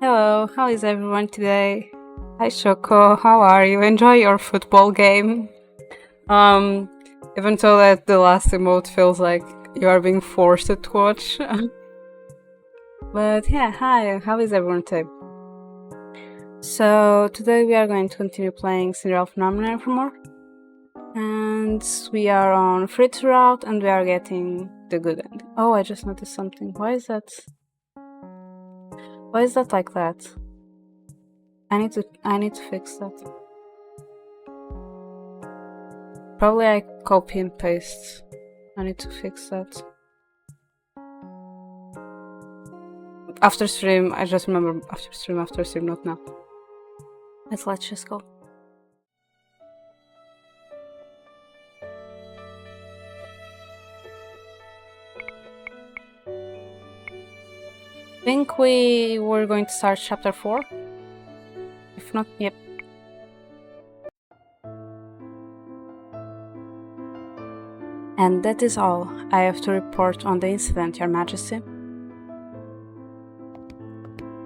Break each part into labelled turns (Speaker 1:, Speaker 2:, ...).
Speaker 1: Hello, how is everyone today? Hi Shoko, how are you? Enjoy your football game. Um, Even though that the last emote feels like you are being forced to watch. But yeah, hi, how is everyone today? So today we are going to continue playing Cinderella Phenomenon Evermore. And we are on Fritz route and we are getting the good end. Oh, I just noticed something. Why is that like that? I need to fix that. Probably I copy and paste. I need to fix that. After stream, I just remember after stream, not now. Let's just go. I think we were going to start chapter 4. If not, yep. And that is all I have to report on the incident, Your Majesty.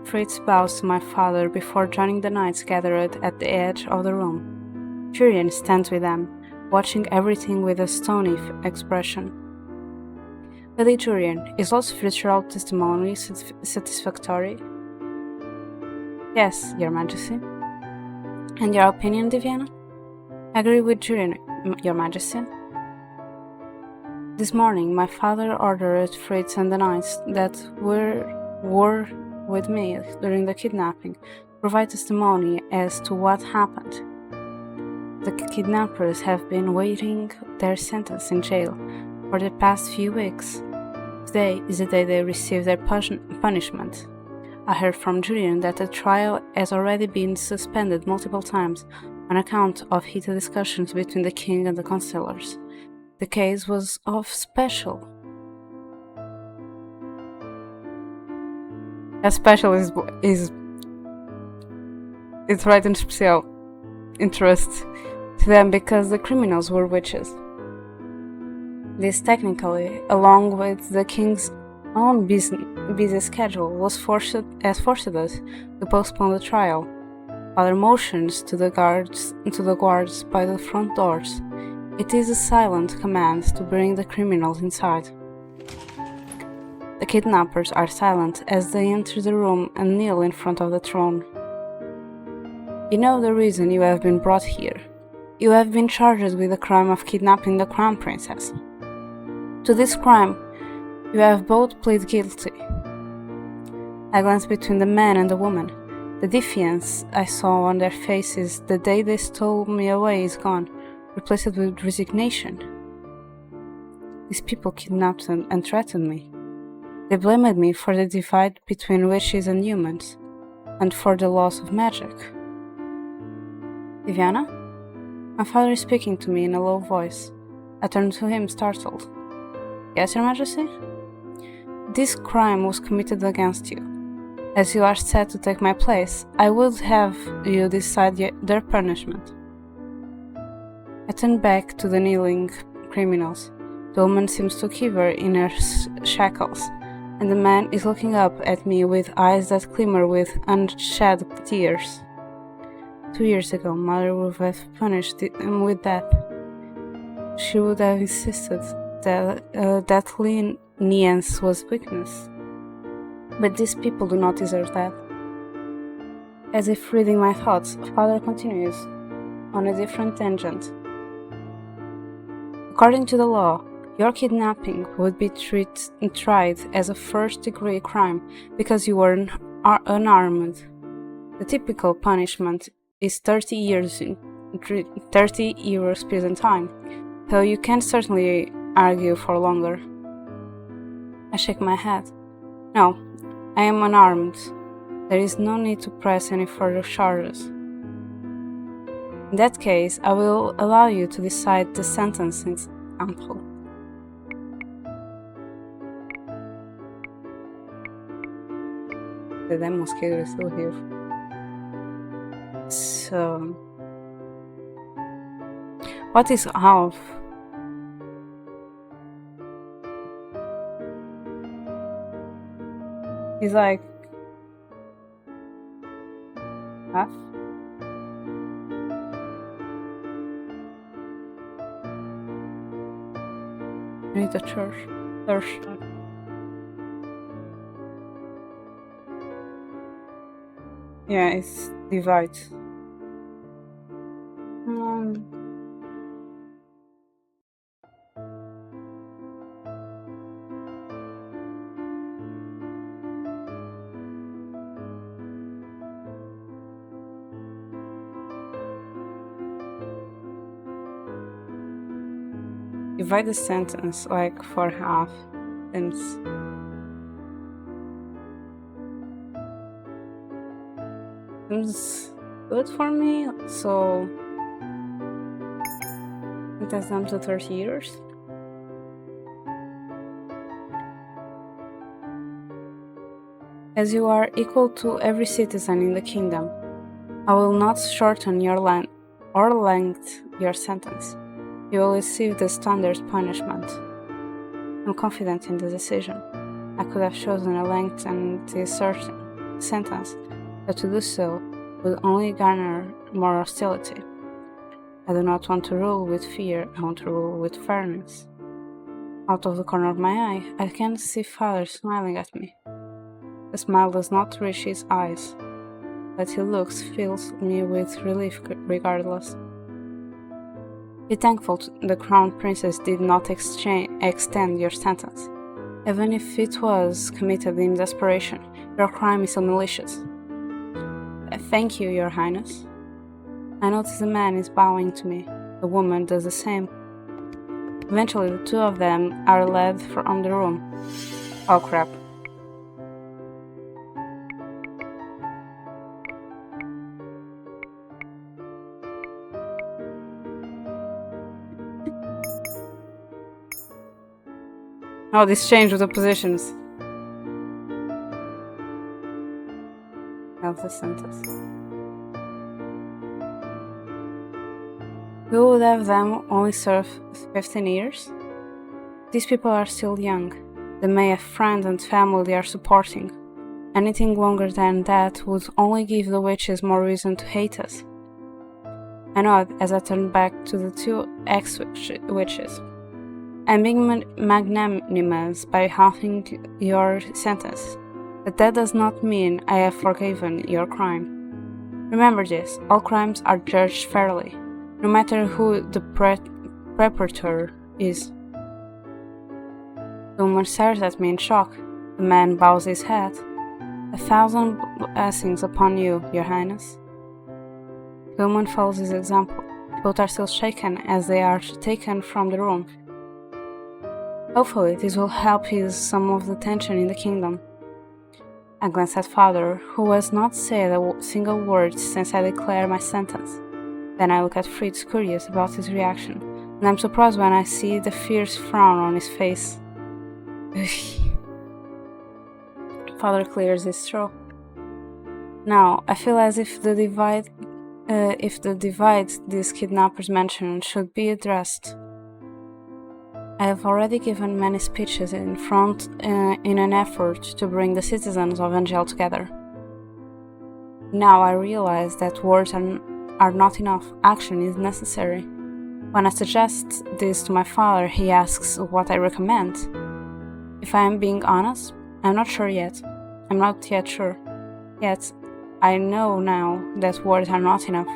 Speaker 1: Fritz bows to my father before joining the knights gathered at the edge of the room. Julian stands with them, watching everything with a stony expression. Lady Julian, is Lord's Fritz's testimony satisfactory? Yes, Your Majesty. And your opinion, Diviana? I agree with Julian, Your Majesty. This morning, my father ordered Fritz and the knights that were with me during the kidnapping to provide testimony as to what happened. The kidnappers have been waiting their sentence in jail for the past few weeks. Today is the day they receive their punishment. I heard from Julian that the trial has already been suspended multiple times on account of heated discussions between the king and the councillors. The case was of special. A special is it's right in special interest to them because the criminals were witches. This technically, along with the king's own busy schedule, forced us to postpone the trial. Father motions to the guards by the front doors. It is a silent command to bring the criminals inside. The kidnappers are silent as they enter the room and kneel in front of the throne. You know the reason you have been brought here. You have been charged with the crime of kidnapping the crown princess. To this crime, you have both pleaded guilty. I glance between the man and the woman. The defiance I saw on their faces the day they stole me away is gone, replaced with resignation. These people kidnapped and threatened me. They blamed me for the divide between witches and humans, and for the loss of magic. Viviana? My father is speaking to me in a low voice. I turn to him, startled. Yes, Your Majesty? This crime was committed against you. As you are set to take my place, I would have you decide their punishment. I turn back to the kneeling criminals. The woman seems to quiver in her shackles, and the man is looking up at me with eyes that glimmer with unshed tears. 2 years ago, Mother would have punished him with death. She would have insisted that lenience was weakness. But these people do not deserve that. As if reading my thoughts, Father continues on a different tangent. According to the law, your kidnapping would be tried as a first-degree crime because you were unarmed. The typical punishment is 30 years prison time, though you can certainly argue for longer. I shake my head. No, I am unarmed. There is no need to press any further charges. In that case, I will allow you to decide the sentence in ample. The damn mosquito is still here. So, what is half? He's like, path. I need a church. Yeah, it's divide. Divide the sentence like for half. Seems good for me. So it has them to 30 years. As you are equal to every citizen in the kingdom, I will not shorten your length or length your sentence. You will receive the standard punishment. I'm confident in the decision. I could have chosen a lengthened certain sentence, but to do so would only garner more hostility. I do not want to rule with fear, I want to rule with fairness. Out of the corner of my eye, I can see Father smiling at me. The smile does not reach his eyes, but he fills me with relief regardless. Be thankful the crown princess did not extend your sentence. Even if it was committed in desperation, your crime is so malicious. Thank you, Your Highness. I notice the man is bowing to me. The woman does the same. Eventually, the two of them are led from the room. Oh crap. Oh, this changed with the positions. Of the sentence. We would have them only serve 15 years? These people are still young. They may have friends and family they are supporting. Anything longer than that would only give the witches more reason to hate us. I nod as I turn back to the two ex-witches. I'm being magnanimous by halving your sentence, but that does not mean I have forgiven your crime. Remember this, all crimes are judged fairly, no matter who the perpetrator is. The woman stares at me in shock. The man bows his head. 1,000 blessings upon you, Your Highness. The woman follows his example. Both are still shaken as they are taken from the room. Hopefully, this will help ease some of the tension in the kingdom. I glance at Father, who has not said a single word since I declared my sentence. Then I look at Fritz, curious about his reaction, and I'm surprised when I see the fierce frown on his face. Father clears his throat. Now, I feel as if the divide these kidnappers mentioned should be addressed. I have already given many speeches in an effort to bring the citizens of Angel together. Now I realize that words are not enough, action is necessary. When I suggest this to my father, he asks what I recommend. If I am being honest, I'm not sure yet. I'm not yet sure. Yet, I know now that words are not enough.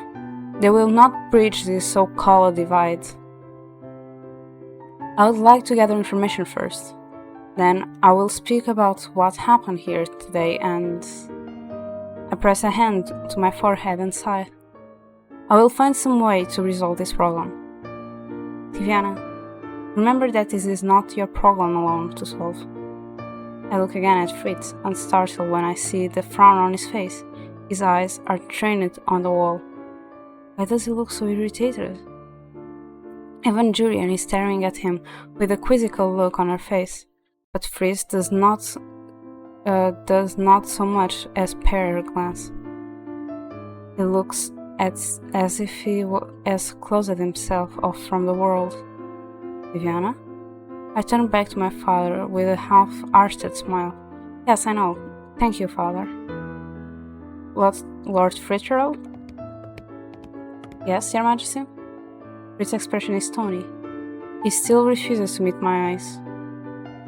Speaker 1: They will not bridge this so-called divide. I would like to gather information first. Then I will speak about what happened here today and I press a hand to my forehead and sigh. I will find some way to resolve this problem. Tiviana, remember that this is not your problem alone to solve. I look again at Fritz, unstartled when I see the frown on his face. His eyes are trained on the wall. Why does he look so irritated? Even Julian is staring at him with a quizzical look on her face, but Fritz does not so much as pair a glance. He looks as if he has closed himself off from the world. Viviana? I turn back to my father with a half-hearted smile. Yes, I know. Thank you, father. Lord Fritz? Yes, Your Majesty? Fritz's expression is stony. He still refuses to meet my eyes.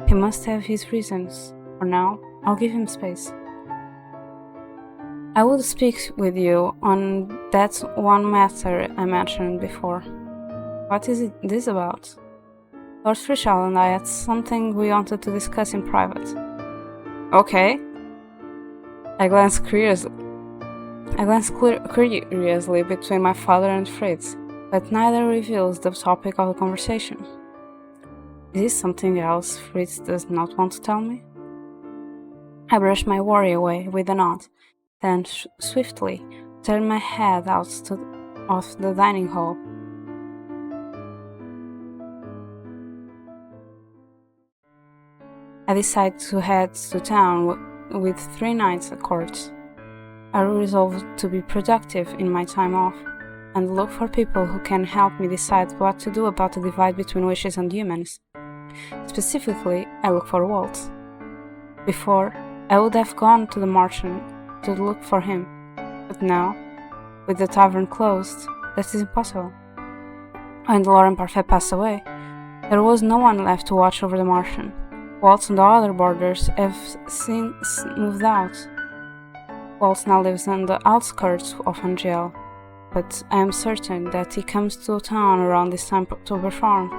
Speaker 1: He must have his reasons. For now, I'll give him space. I will speak with you on that one matter I mentioned before. What is this about? Lord Fritz and I had something we wanted to discuss in private. Okay. I glanced curiously between my father and Fritz, but neither reveals the topic of the conversation. Is this something else Fritz does not want to tell me? I brushed my worry away with a nod, then swiftly turned my head out of the dining hall. I decided to head to town with 3 nights at court. I resolved to be productive in my time off and look for people who can help me decide what to do about the divide between wishes and humans. Specifically, I look for Walt. Before, I would have gone to the merchant to look for him, but now, with the tavern closed, that is impossible. When Lauren Parfait passed away, there was no one left to watch over the merchant. Walt and the other boarders have since moved out. Walt now lives on the outskirts of Angel, but I am certain that he comes to town around this time to perform.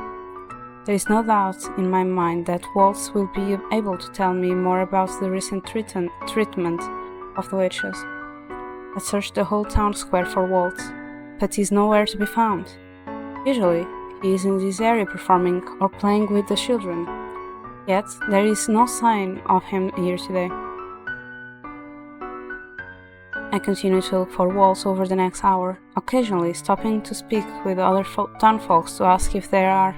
Speaker 1: There is no doubt in my mind that Walt will be able to tell me more about the recent treatment of the witches. I searched the whole town square for Walt, but he is nowhere to be found. Usually, he is in this area performing or playing with the children, yet there is no sign of him here today. I continued to look for Walt over the next hour, occasionally stopping to speak with other townfolk to ask if there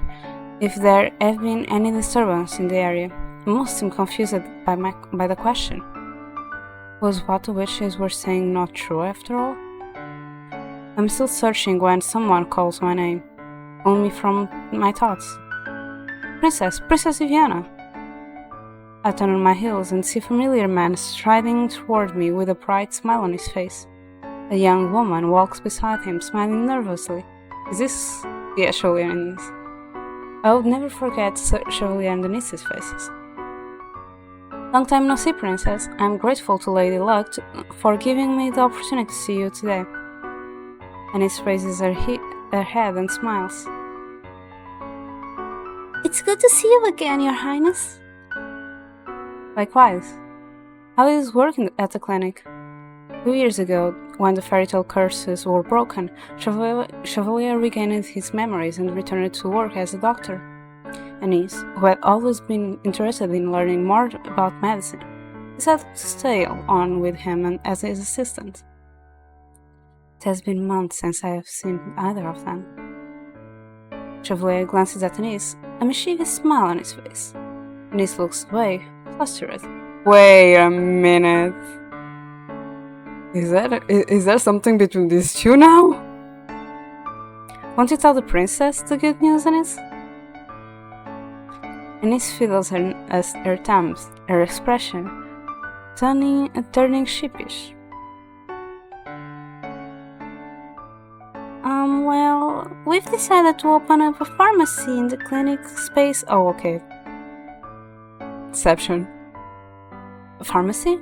Speaker 1: have been any disturbance in the area. Most seemed confused by the question. Was what the witches were saying not true after all? I'm still searching when someone calls my name, pulling me from my thoughts. Princess Viviana! I turn on my heels and see a familiar man striding toward me with a bright smile on his face. A young woman walks beside him, smiling nervously. Is this the Chevalier and Denise? I would never forget Chevalier and Denise's faces. Long time no see, Princess. I am grateful to Lady Luck for giving me the opportunity to see you today. Denise raises her head and smiles.
Speaker 2: It's good to see you again, Your Highness.
Speaker 1: Likewise. How is working at the clinic? 2 years ago, when the fairy tale curses were broken, Chevalier regained his memories and returned to work as a doctor. Anise, who had always been interested in learning more about medicine, decided to stay on with him and as his assistant. It has been months since I have seen either of them. Chevalier glances at Anise, a mischievous smile on his face. Anise looks away, flustered. Wait a minute. Is there something between these two now? Won't you tell the princess the good news, Anise? Anise fiddles her thumbs, her expression turning sheepish.
Speaker 2: Well, we've decided to open up a pharmacy in the clinic space.
Speaker 1: Oh, okay. Deception. A pharmacy?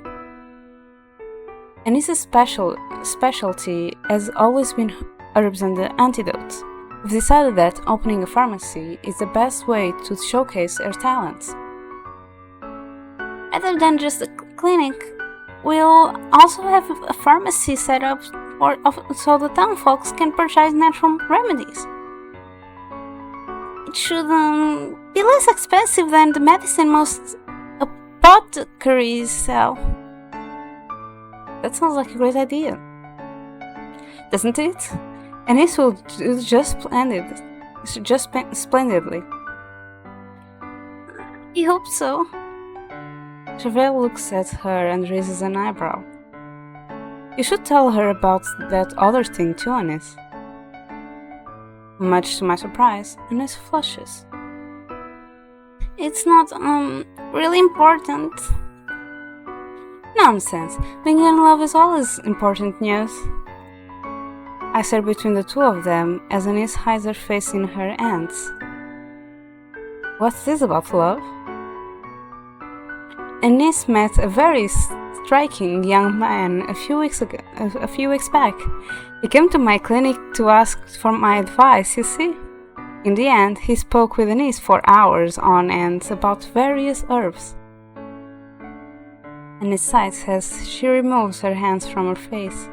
Speaker 1: Anise's specialty has always been herbs and antidotes. We've decided that opening a pharmacy is the best way to showcase her talents.
Speaker 2: Rather than just a clinic, we'll also have a pharmacy set up so the town folks can purchase natural remedies. It should be less expensive than the medicine most apothecaries sell.
Speaker 1: That sounds like a great idea, doesn't it? Anise will do just splendidly.
Speaker 2: I hope so.
Speaker 1: Chevalier looks at her and raises an eyebrow. You should tell her about that other thing too, Anise. Much to my surprise, Anise flushes.
Speaker 2: It's not really important.
Speaker 1: Nonsense. Being in love is always important news. I stare between the two of them as Anise hides her face in her hands. What's this about love? Anise met a very striking young man a few weeks back. He came to my clinic to ask for my advice, you see. In the end, he spoke with Anise for hours on end about various herbs. Anise sighs as she removes her hands from her face.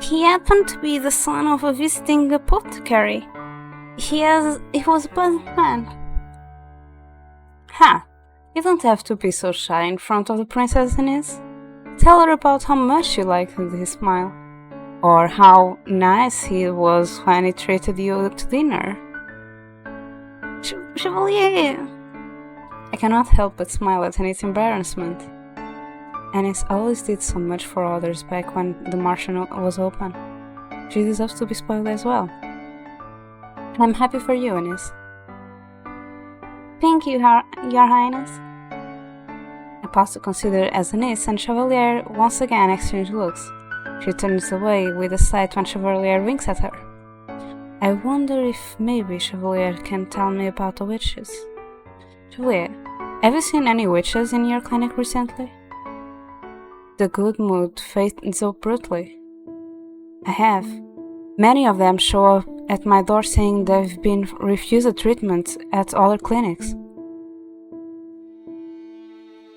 Speaker 2: He happened to be the son of a visiting apothecary. He was a pleasant man.
Speaker 1: Ha! You don't have to be so shy in front of the princess, Anise. Tell her about how much you liked his smile, or how nice he was when he treated you to dinner.
Speaker 2: Chevalier!
Speaker 1: I cannot help but smile at Anise's embarrassment. Anise always did so much for others back when the Martian was open. She deserves to be spoiled as well. I'm happy for you, Anise.
Speaker 2: Thank you, Your Highness.
Speaker 1: I pause to consider as Anise and Chevalier once again exchange looks. She turns away with a sigh when Chevalier winks at her. I wonder if maybe Chevalier can tell me about the witches. Chevalier, have you seen any witches in your clinic recently? The good mood fades so brutally. I have. Many of them show up at my door saying they've been refused treatment at other clinics.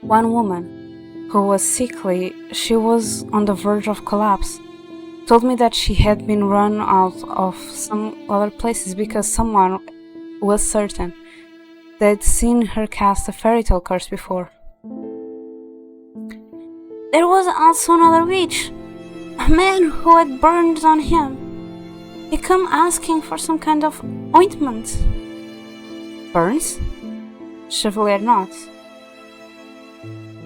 Speaker 1: One woman, who was sickly, she was on the verge of collapse, told me that she had been run out of some other places because someone was certain they'd seen her cast a fairy tale curse before.
Speaker 2: There was also another witch, a man who had burns on him. He came asking for some kind of ointment.
Speaker 1: Burns? Chevalier nods.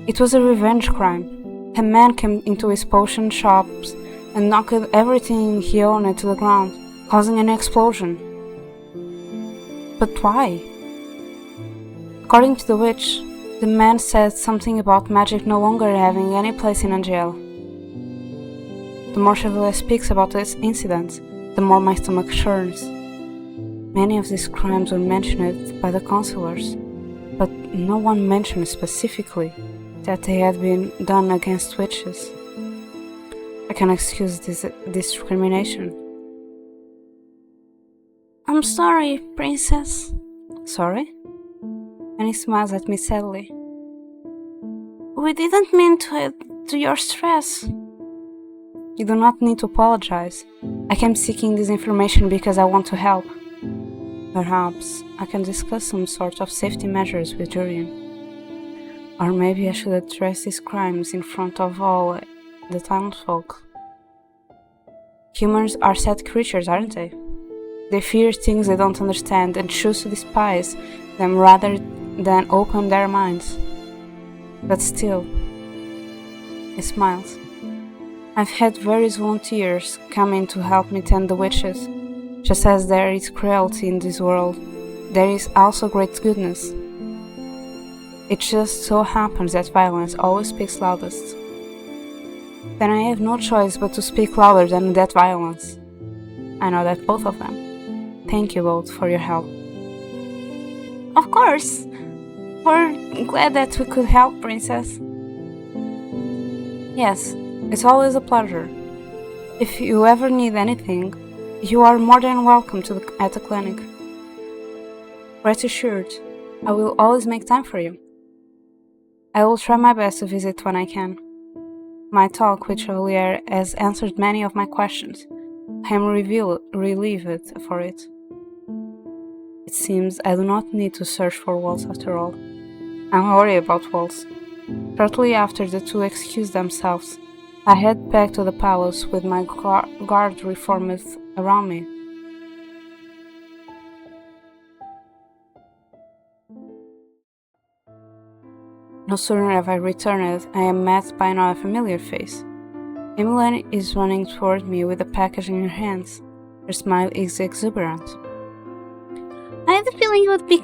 Speaker 1: It was a revenge crime. A man came into his potion shops and knocked everything he owned to the ground, causing an explosion. But why? According to the witch, the man said something about magic no longer having any place in a jail. The more Chevalier speaks about this incident, the more my stomach churns. Many of these crimes were mentioned by the counselors, but no one mentioned specifically that they had been done against witches. I can excuse this discrimination.
Speaker 2: I'm sorry, Princess.
Speaker 1: Sorry? And he smiles at me sadly.
Speaker 2: We didn't mean to add to your stress.
Speaker 1: You do not need to apologize. I came seeking this information because I want to help. Perhaps I can discuss some sort of safety measures with Julian. Or maybe I should address these crimes in front of all the townsfolk. Humans are sad creatures, aren't they? They fear things they don't understand and choose to despise them rather than open their minds. But still, he smiles. I've had various volunteers come in to help me tend the witches. Just as there is cruelty in this world, there is also great goodness. It just so happens that violence always speaks loudest. Then I have no choice but to speak louder than that violence. I know that both of them. Thank you both for your help.
Speaker 2: Of course. We're glad that we could help, Princess.
Speaker 1: Yes, it's always a pleasure. If you ever need anything, you are more than welcome at the clinic. Rest assured, I will always make time for you. I will try my best to visit when I can. My talk with Chevalier has answered many of my questions. I am relieved for it. It seems I do not need to search for walls after all. I'm worried about walls. Shortly after the two excused themselves, I head back to the palace with my guard reformed around me. No sooner have I returned, I am met by another familiar face. Emily is running toward me with a package in her hands. Her smile is exuberant.
Speaker 2: I had the feeling you would be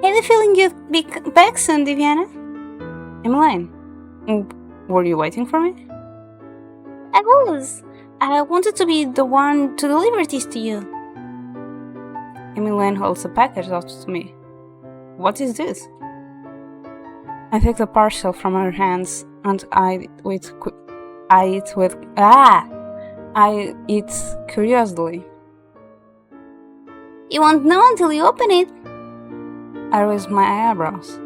Speaker 2: I had the feeling you'd be back soon, Diviana.
Speaker 1: Emmeline, were you waiting for me?
Speaker 2: I was. I wanted to be the one to deliver this to you.
Speaker 1: Emmeline holds a package out to me. What is this? I take the parcel from her hands and I eat curiously.
Speaker 2: You won't know until you open it.
Speaker 1: I raise my eyebrows.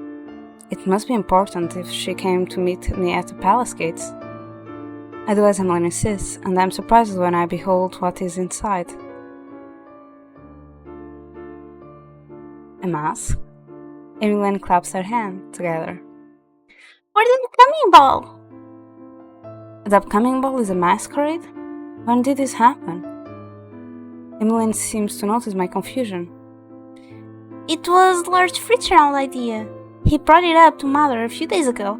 Speaker 1: It must be important if she came to meet me at the palace gates. I do as Emmeline insists, and I am surprised when I behold what is inside. A mask? Emmeline claps her hands together.
Speaker 2: For the upcoming ball.
Speaker 1: The upcoming ball is a masquerade? When did this happen? Emmeline seems to notice my confusion.
Speaker 2: It was Lord Fritz's idea. He brought it up to Mother a few days ago.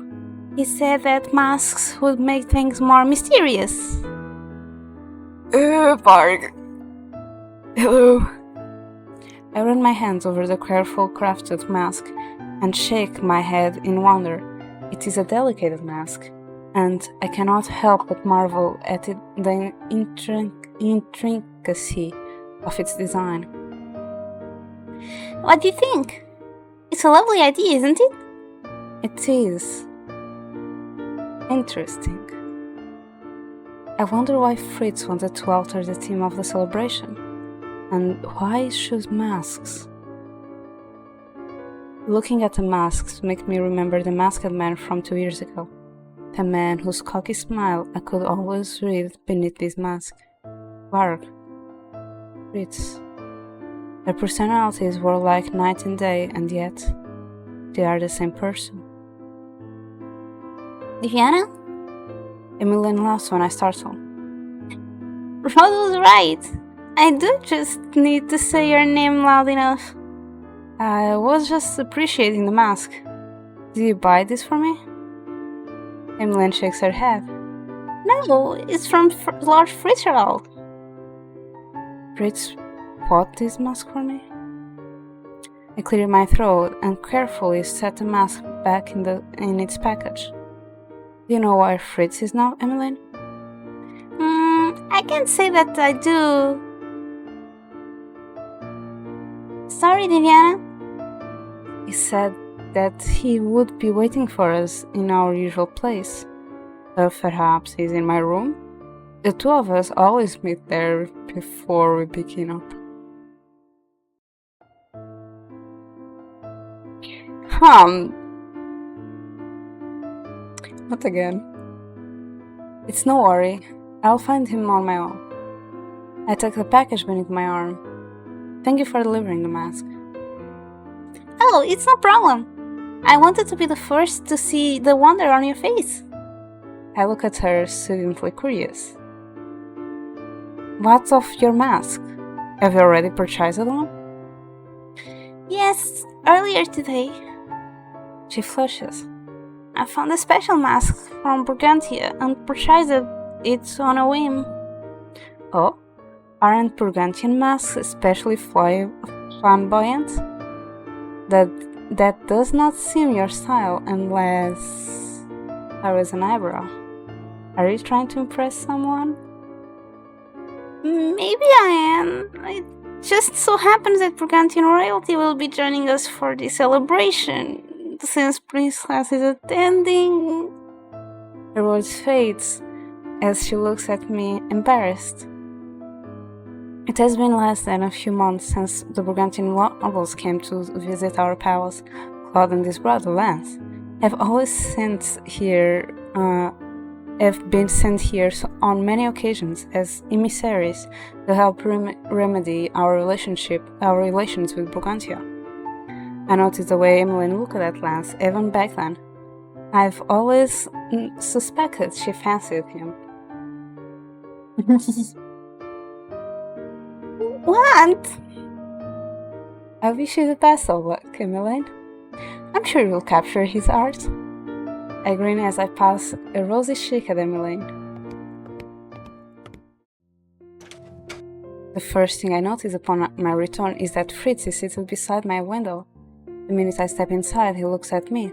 Speaker 2: He said that masks would make things more mysterious.
Speaker 1: Park. Hello. I run my hands over the careful crafted mask and shake my head in wonder. It is a delicate mask, and I cannot help but marvel at the intricacy of its design.
Speaker 2: What do you think? It's a lovely idea, isn't it?
Speaker 1: It is. Interesting. I wonder why Fritz wanted to alter the theme of the celebration, and why he chose masks. Looking at the masks makes me remember the masked man from 2 years ago, the man whose cocky smile I could always read beneath this mask. Varg. Fritz. Their personalities were like night and day, and yet they are the same person.
Speaker 2: Diana?
Speaker 1: Emmeline laughs when I startle.
Speaker 2: Rod was right. I do just need to say your name loud enough.
Speaker 1: I was just appreciating the mask. Did you buy this for me? Emmeline shakes her head.
Speaker 2: No, it's from Lord Fritz.
Speaker 1: Fritz bought this mask for me? I clear my throat and carefully set the mask back in its package. Do you know where Fritz is now, Emmeline?
Speaker 2: I can't say that I do. Sorry, Diana.
Speaker 1: He said that he would be waiting for us in our usual place. Perhaps he's in my room? The two of us always meet there before we begin up. Not again. It's no worry. I'll find him on my own. I take the package beneath my arm. Thank you for delivering the mask.
Speaker 2: Oh, it's no problem. I wanted to be the first to see the wonder on your face.
Speaker 1: I look at her, suddenly curious. What's of your mask? Have you already purchased one?
Speaker 2: Yes, earlier today.
Speaker 1: She flushes.
Speaker 2: I found a special mask from Burgundia and purchased it on a whim.
Speaker 1: Oh? Aren't Burgundian masks especially flamboyant? That does not seem your style unless... I raise an eyebrow. Are you trying to impress someone?
Speaker 2: Maybe I am. It just so happens that Burgundian royalty will be joining us for the celebration, since Princess is attending.
Speaker 1: Her voice fades as she looks at me, embarrassed. It has been less than a few months since the Burgundian nobles came to visit our palace. Claude and his brother Lance have been sent here on many occasions as emissaries to help remedy our relations with Burgundia. I noticed the way Emmeline looked at Lance even back then. I've always suspected she fancied him.
Speaker 2: What?
Speaker 1: I wish you the best of luck, Emmeline. I'm sure you'll capture his heart. I grin as I pass a rosy cheek at Emmeline. The first thing I notice upon my return is that Fritz is seated beside my window. The minute I step inside, he looks up at me.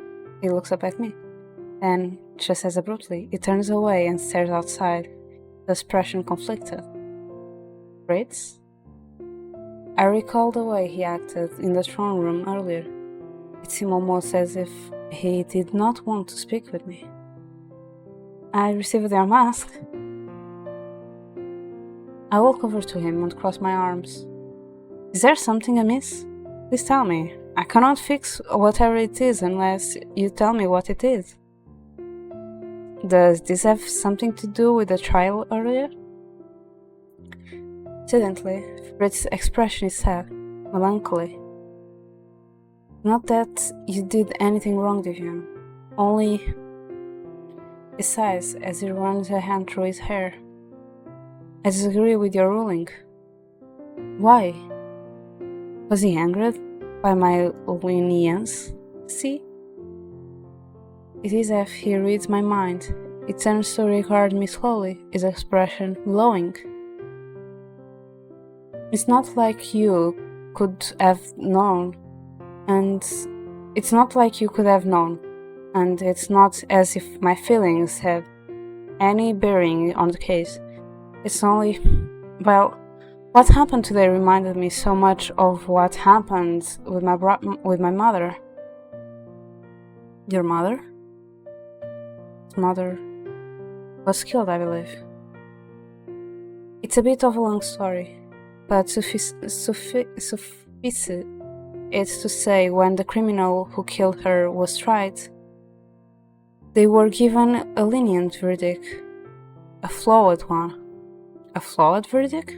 Speaker 1: Then, just as abruptly, he turns away and stares outside, the expression conflicted. Fritz? I recall the way he acted in the throne room earlier. It seemed almost as if he did not want to speak with me. I received your mask. I walk over to him and cross my arms. Is there something amiss? Please tell me. I cannot fix whatever it is unless you tell me what it is. Does this have something to do with the trial earlier? Suddenly, Fritz's expression is sad, melancholy. Not that you did anything wrong, Vivian. Only... He sighs as he runs a hand through his hair. I disagree with your ruling. Why? Was he angered by my lenience? See? It is as if he reads my mind. He turns to regard me slowly, his expression glowing. It's not like you could have known, and it's not like you could have known, and it's not as if my feelings had any bearing on the case. It's only, well, what happened today reminded me so much of what happened with my mother. Your mother? His mother was killed, I believe. It's a bit of a long story, but suffice it to say, when the criminal who killed her was tried, they were given a lenient verdict, a flawed one. A flawed verdict?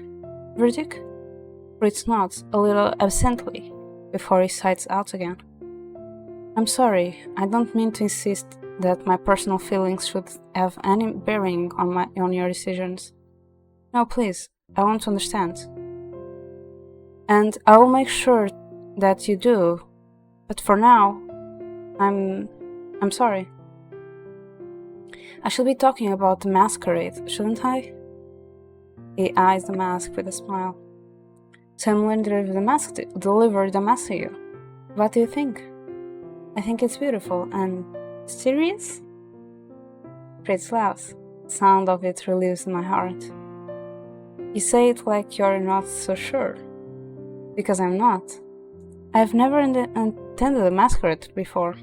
Speaker 1: Fritz nods, a little absently, before he sighs out again. I'm sorry, I don't mean to insist that my personal feelings should have any bearing on your decisions. No, please, I want to understand. And I will make sure that you do, but for now, I'm sorry. I should be talking about the masquerade, shouldn't I? He eyes the mask with a smile. Someone delivered the mask to you. What do you think? I think it's beautiful and serious? Fritz laughs. The sound of it relieves my heart. You say it like you're not so sure. Because I'm not. I've never attended a masquerade before.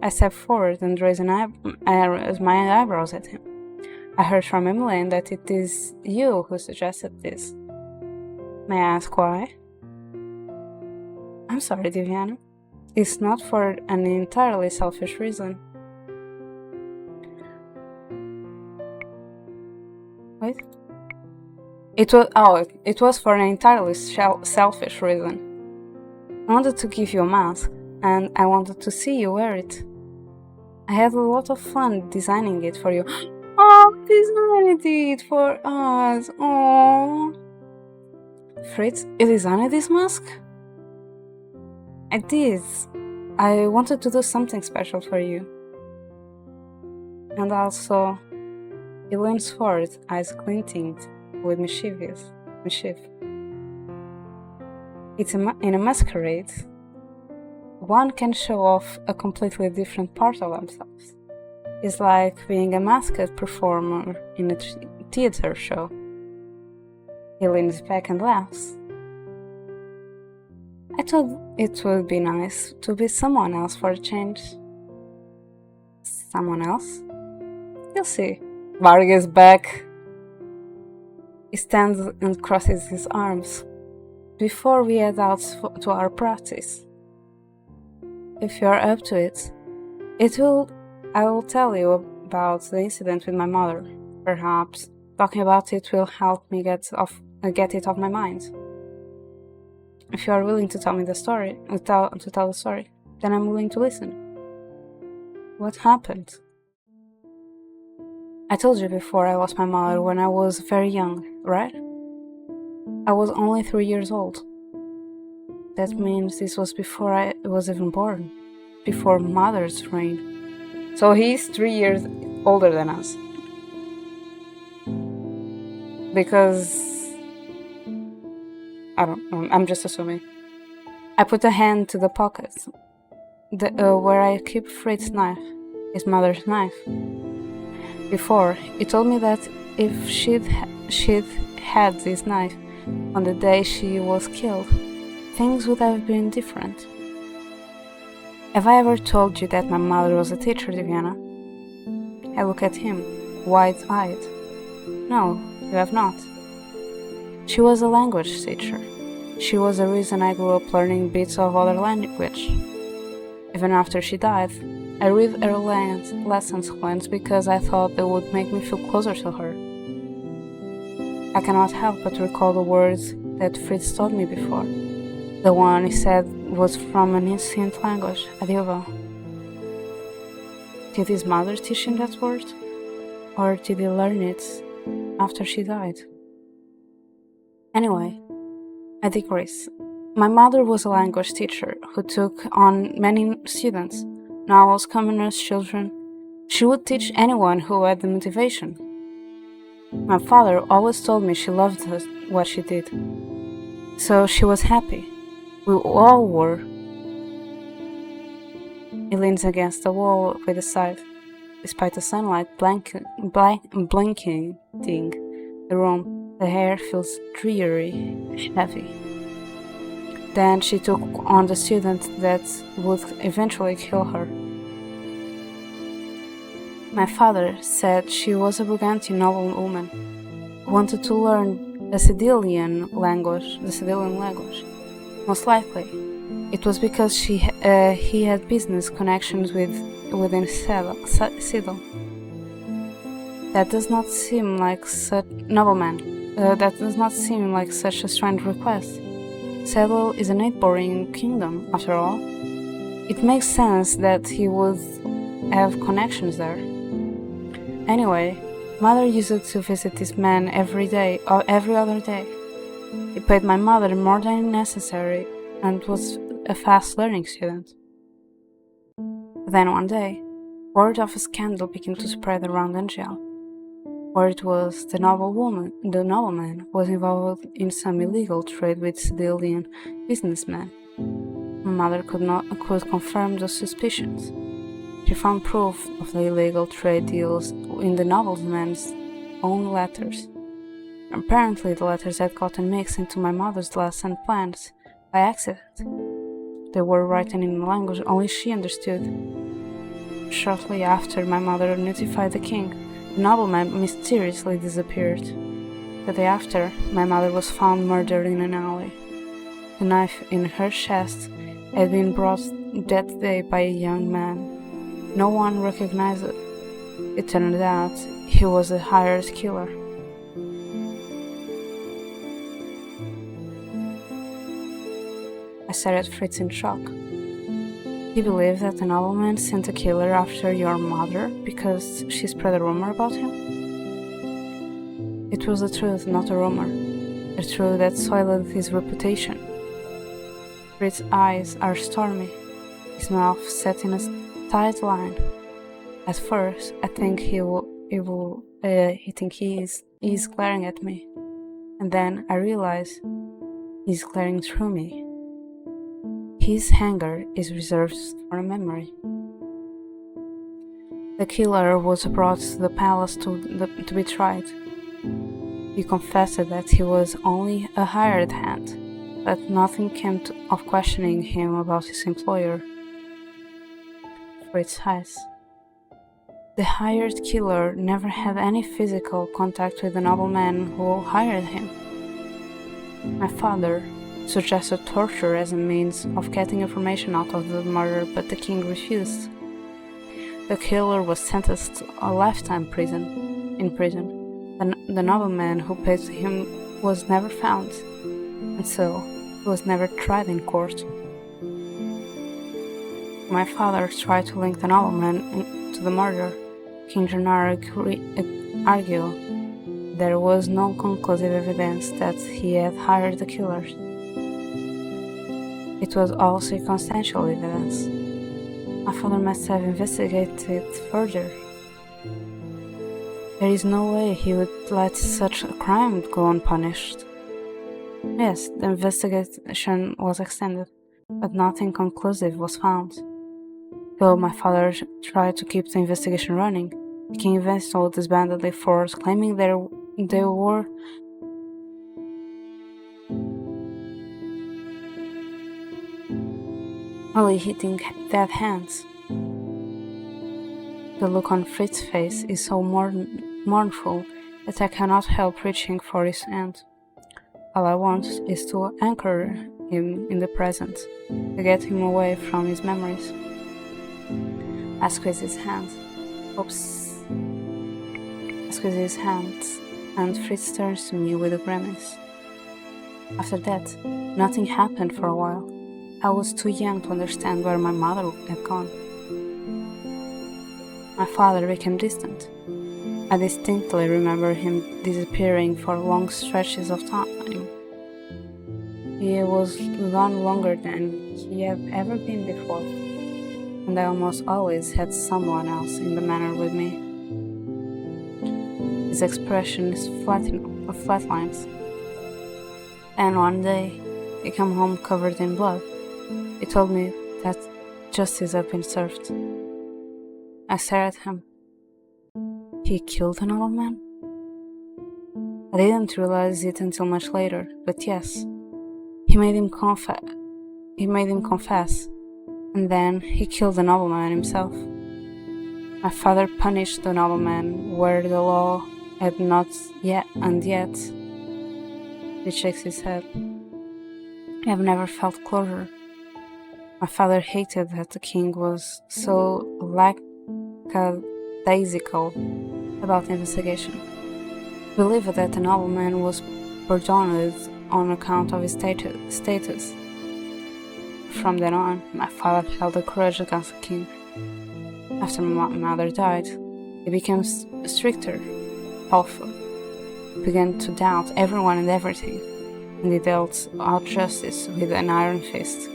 Speaker 1: I step forward and raise my eyebrows at him. I heard from Emmeline that it is you who suggested this. May I ask why? I'm sorry, Diviana. It's not for an entirely selfish reason. Wait. It was for an entirely selfish reason. I wanted to give you a mask, and I wanted to see you wear it. I had a lot of fun designing it for you. Oh, designed it for us. Oh. Fritz, you designed this mask? I did. I wanted to do something special for you. And also, he leans forward, eyes glinting with mischief. In a masquerade, one can show off a completely different part of themselves. It's like being a masked performer in a theater show. He leans back and laughs. I thought it would be nice to be someone else for a change. Someone else? You'll see. Varg is back. He stands and crosses his arms. Before we head out to our practice, if you are up to it, I will tell you about the incident with my mother. Perhaps talking about it will help me get it off my mind. If you are willing to tell me the story, to tell the story, then I'm willing to listen. What happened? I told you before I lost my mother when I was very young, right? I was only 3 years old. That means this was before I was even born, before mother's reign. So he's 3 years older than us. Because I don't know, I'm just assuming. I put a hand to the pocket where I keep Fritz's knife. his mother's knife. Before, he told me that if she'd had this knife on the day she was killed, things would have been different. Have I ever told you that my mother was a teacher, Diana? I look at him, wide-eyed. No, you have not. She was a language teacher. She was the reason I grew up learning bits of other language. Even after she died, I read her lessons once because I thought they would make me feel closer to her. I cannot help but recall the words that Fritz told me before. The one he said was from an ancient language, Adiova. Did his mother teach him that word? Or did he learn it after she died? Anyway, I digress. My mother was a language teacher who took on many students, novels, commoners, children. She would teach anyone who had the motivation. My father always told me she loved what she did, so she was happy. We all were. He leans against the wall with a sigh, despite the sunlight blanketing the room. The air feels dreary, heavy. Then she took on the student that would eventually kill her. My father said she was a Brigantian noblewoman who wanted to learn the Sicilian language. Most likely, it was because he had business connections within Sidon. That does not seem like such a strange request. Sedel is a neighboring kingdom, after all. It makes sense that he would have connections there. Anyway, mother used to visit this man every day or every other day. He paid my mother more than necessary and was a fast learning student. Then one day, word of a scandal began to spread around Angel. Word was the nobleman was involved in some illegal trade with Sicilian businessmen. My mother could confirm those suspicions. She found proof of the illegal trade deals in the nobleman's own letters. Apparently, the letters had gotten mixed into my mother's lesson plans by accident. They were written in a language only she understood. Shortly after my mother notified the king, the nobleman mysteriously disappeared. The day after, my mother was found murdered in an alley. The knife in her chest had been brought that day by a young man. No one recognized it. It turned out he was a hired killer. I stared at Fritz in shock. You believe that the nobleman sent a killer after your mother because she spread a rumor about him? It was the truth, not a rumor. The truth that soiled his reputation. Fritz's eyes are stormy, his mouth set in a tight line. At first, I think he is glaring at me, and then I realize he's glaring through me. His anger is reserved for a memory. The killer was brought to the palace to be tried. He confessed that he was only a hired hand, but nothing came of questioning him about his employer. Fritz eyes. The hired killer never had any physical contact with the nobleman who hired him. My father suggested torture as a means of getting information out of the murder, but the king refused. The killer was sentenced to a lifetime in prison. The nobleman who paid him was never found, and so he was never tried in court. My father tried to link the nobleman to the murder. King Gennaro argued there was no conclusive evidence that he had hired the killers. It was all circumstantial evidence. My father must have investigated further. There is no way he would let such a crime go unpunished. Yes, the investigation was extended, but nothing conclusive was found. Though my father tried to keep the investigation running, the king eventually disbanded the force, claiming they were only hitting dead hands. The look on Fritz's face is so mournful that I cannot help reaching for his hand. All I want is to anchor him in the present, to get him away from his memories. I squeeze his hand. Oops. I squeeze his hand, and Fritz turns to me with a grimace. After that, nothing happened for a while. I was too young to understand where my mother had gone. My father became distant. I distinctly remember him disappearing for long stretches of time. He was gone longer than he had ever been before, and I almost always had someone else in the manor with me. His expression is flatlines. And one day, he came home covered in blood. He told me that justice had been served. I stared at him. He killed another man? I didn't realize it until much later, but yes, he made him confess, and then he killed the nobleman himself. My father punished the nobleman where the law had not yet, and yet. He shakes his head. I have never felt closure. My father hated that the king was so lackadaisical about the investigation. He believed that the nobleman was pardoned on account of his status. From then on, my father held a grudge against the king. After my mother died, he became stricter, powerful. He began to doubt everyone and everything, and he dealt out justice with an iron fist.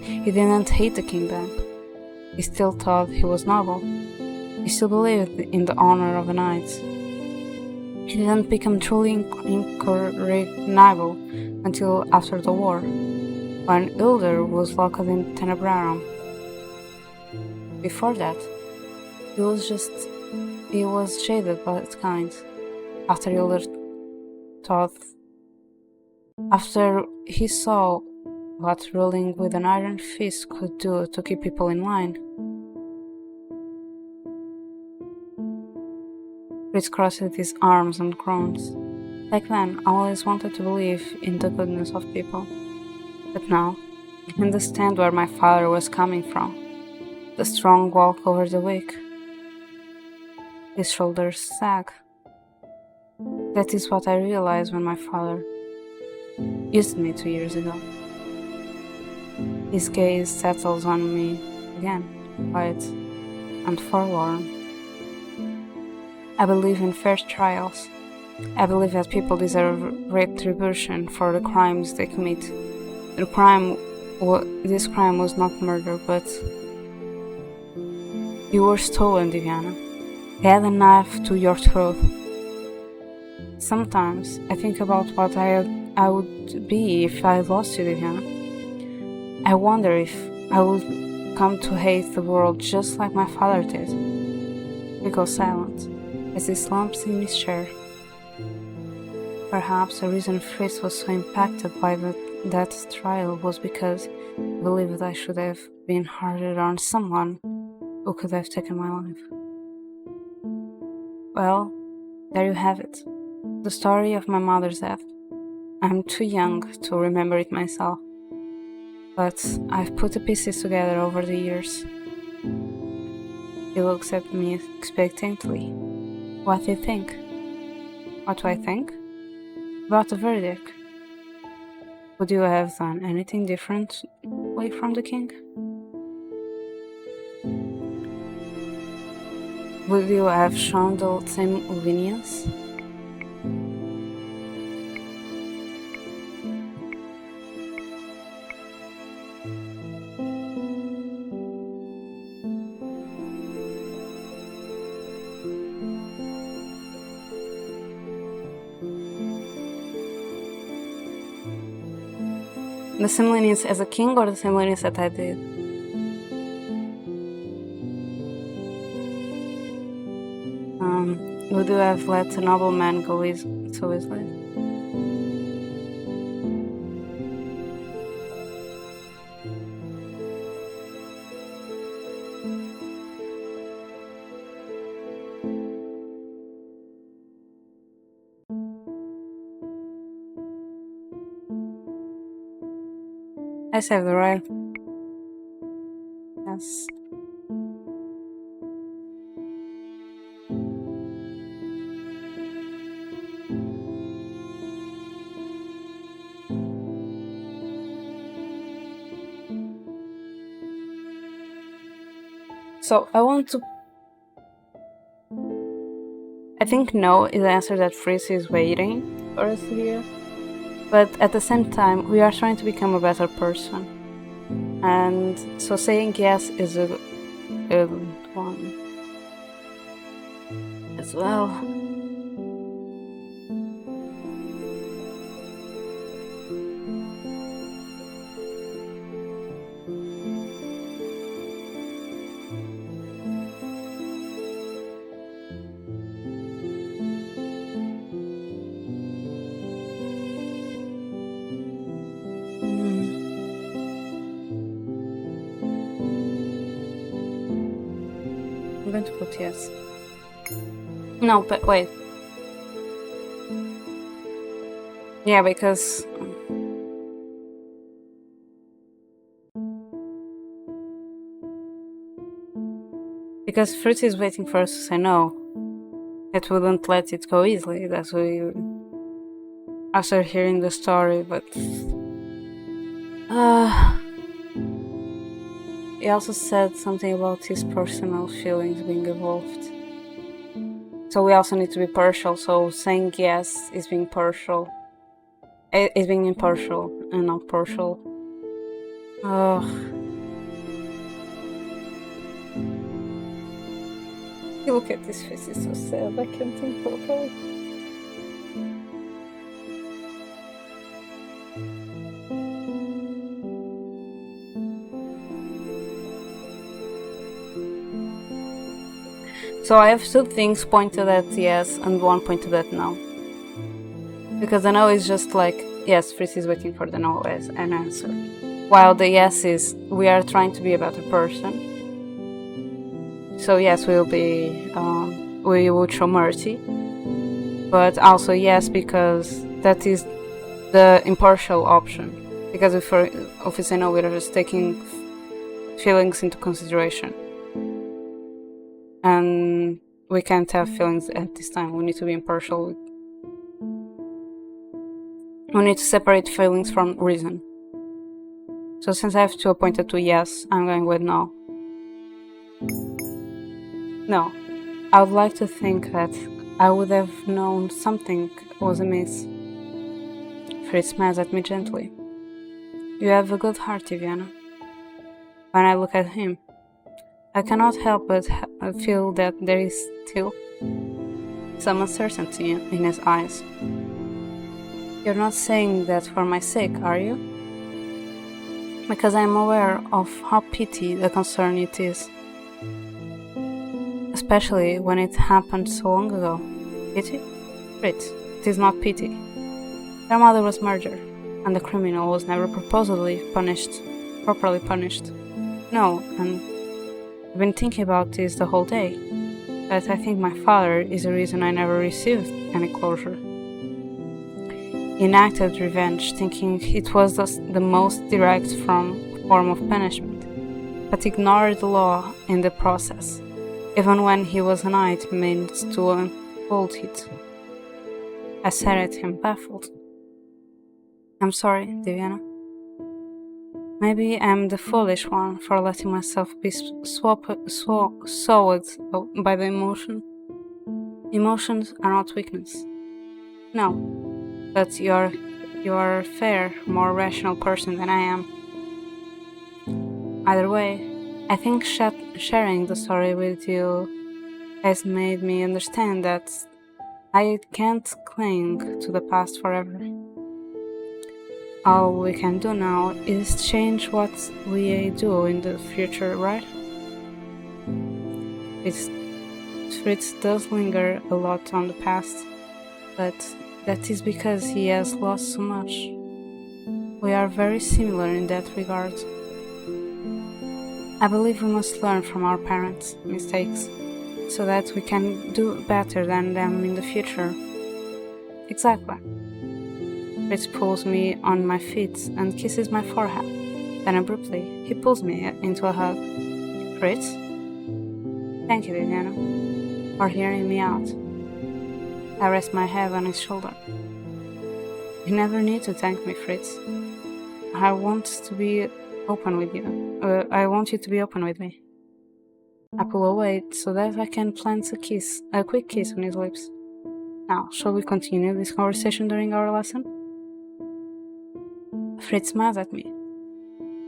Speaker 1: He didn't hate the king then. He still thought he was noble. He still believed in the honor of a knight. He didn't become truly incorrigible until after the war, when Hildur was locked in Tenebrarum. Before that, he was jaded but kind. After he saw what ruling with an iron fist could do to keep people in line. Fritz crossed his arms and groans. Back then, I always wanted to believe in the goodness of people. But now, I understand where my father was coming from. The strong walk over the weak. His shoulders sag. That is what I realized when my father used me 2 years ago. His gaze settles on me again, quiet and forlorn. I believe in fair trials. I believe that people deserve retribution for the crimes they commit. This crime was not murder, but you were stolen, Diana. They had a knife to your throat. Sometimes I think about what I would be if I lost you, Diana. I wonder if I would come to hate the world just like my father did. He goes silent as he slumps in his chair. Perhaps the reason Fritz was so impacted by that trial was because he believed I should have been harder on someone who could have taken my life. Well, there you have it. The story of my mother's death. I'm too young to remember it myself, but I've put the pieces together over the years. He looks at me expectantly. What do you think? What do I think? About the verdict. Would you have done anything differently from the king? Would you have shown the same lenience? The same lenience as a king or the same lenience that I did? Would you have let a noble man go so easily? I saved the right. Yes. So I think no is the answer that Fritz is waiting for us to hear. But at the same time, we are trying to become a better person. And so saying yes is a good one as well. I'm going to put yes. No, but wait. Yeah, because Fritz is waiting for us to say no. It wouldn't let it go easily. That's we after hearing the story, but he also said something about his personal feelings being involved. So we also need to be partial. So saying yes is being partial. Is being impartial and not partial. Look at this face, it's so sad. I can't think properly. So I have two things pointed at yes and one pointed at no. Because the no is just like, yes, Fritz is waiting for the no as an answer. While the yes is, we are trying to be a better person. So yes, we will show mercy. But also yes, because that is the impartial option. Because if we say no, we're just taking feelings into consideration. And we can't have feelings at this time. We need to be impartial. We need to separate feelings from reason. So since I have two pointed to yes, I'm going with no. No. I would like to think that I would have known something was amiss. Fritz smiles at me gently. You have a good heart, Viviana. When I look at him, I cannot help but feel that there is still some uncertainty in his eyes. You're not saying that for my sake, are you? Because I am aware of how petty the concern it is. Especially when it happened so long ago. Pity? Fritz, it is not pity. Their mother was murdered, and the criminal was never properly punished. No, and I've been thinking about this the whole day, that I think my father is the reason I never received any closure. He enacted revenge, thinking it was the most direct form of punishment, but ignored the law in the process, even when he was a knight meant to uphold it. I stared at him, baffled. I'm sorry, Diana. Maybe I'm the foolish one for letting myself be swayed by the emotion. Emotions are not weakness. No, but you're a fair, more rational person than I am. Either way, I think sharing the story with you has made me understand that I can't cling to the past forever. All we can do now is change what we do in the future, right? It's Fritz does linger a lot on the past, but that is because he has lost so much. We are very similar in that regard. I believe we must learn from our parents' mistakes, so that we can do better than them in the future. Exactly. Fritz pulls me on my feet and kisses my forehead. Then abruptly, he pulls me into a hug. Fritz? Thank you, Viviana, for hearing me out. I rest my head on his shoulder. You never need to thank me, Fritz. I want to be open with you. I want you to be open with me. I pull away so that I can plant a quick kiss on his lips. Now, shall we continue this conversation during our lesson? Fritz smiles at me.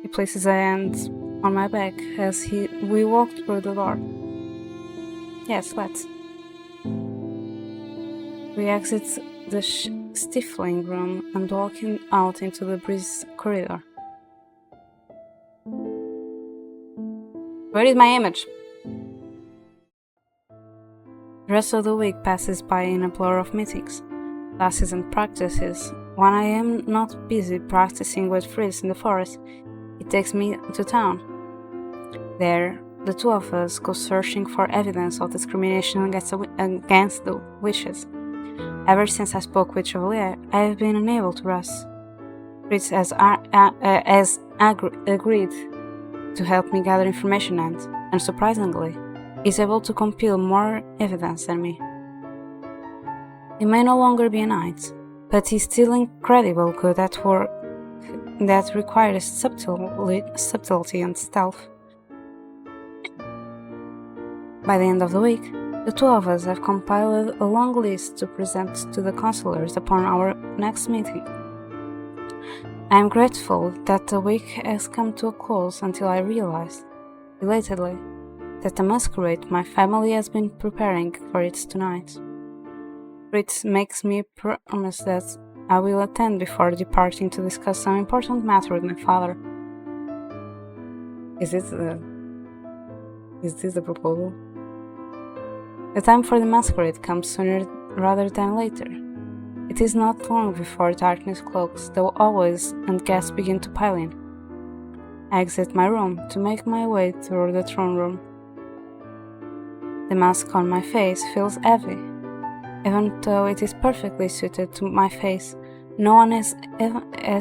Speaker 1: He places a hand on my back as we walk through the door. Yes, let's. We exit the stifling room and walk out into the breeze corridor. Where is my image? The rest of the week passes by in a blur of meetings, classes and practices. When I am not busy practicing with Fritz in the forest, he takes me to town. There, the two of us go searching for evidence of discrimination against the witches. Ever since I spoke with Chevalier, I have been unable to rest. Fritz has agreed to help me gather information and surprisingly, is able to compile more evidence than me. He may no longer be a knight, but he's still incredibly good at work that requires subtlety and stealth. By the end of the week, the two of us have compiled a long list to present to the counselors upon our next meeting. I am grateful that the week has come to a close until I realized, belatedly, that the masquerade my family has been preparing for it tonight. Fritz makes me promise that I will attend before departing to discuss some important matter with my father. Is this a proposal? The time for the masquerade comes sooner rather than later. It is not long before darkness cloaks, though always and guests begin to pile in. I exit my room to make my way through the throne room. The mask on my face feels heavy. Even though it is perfectly suited to my face, no one has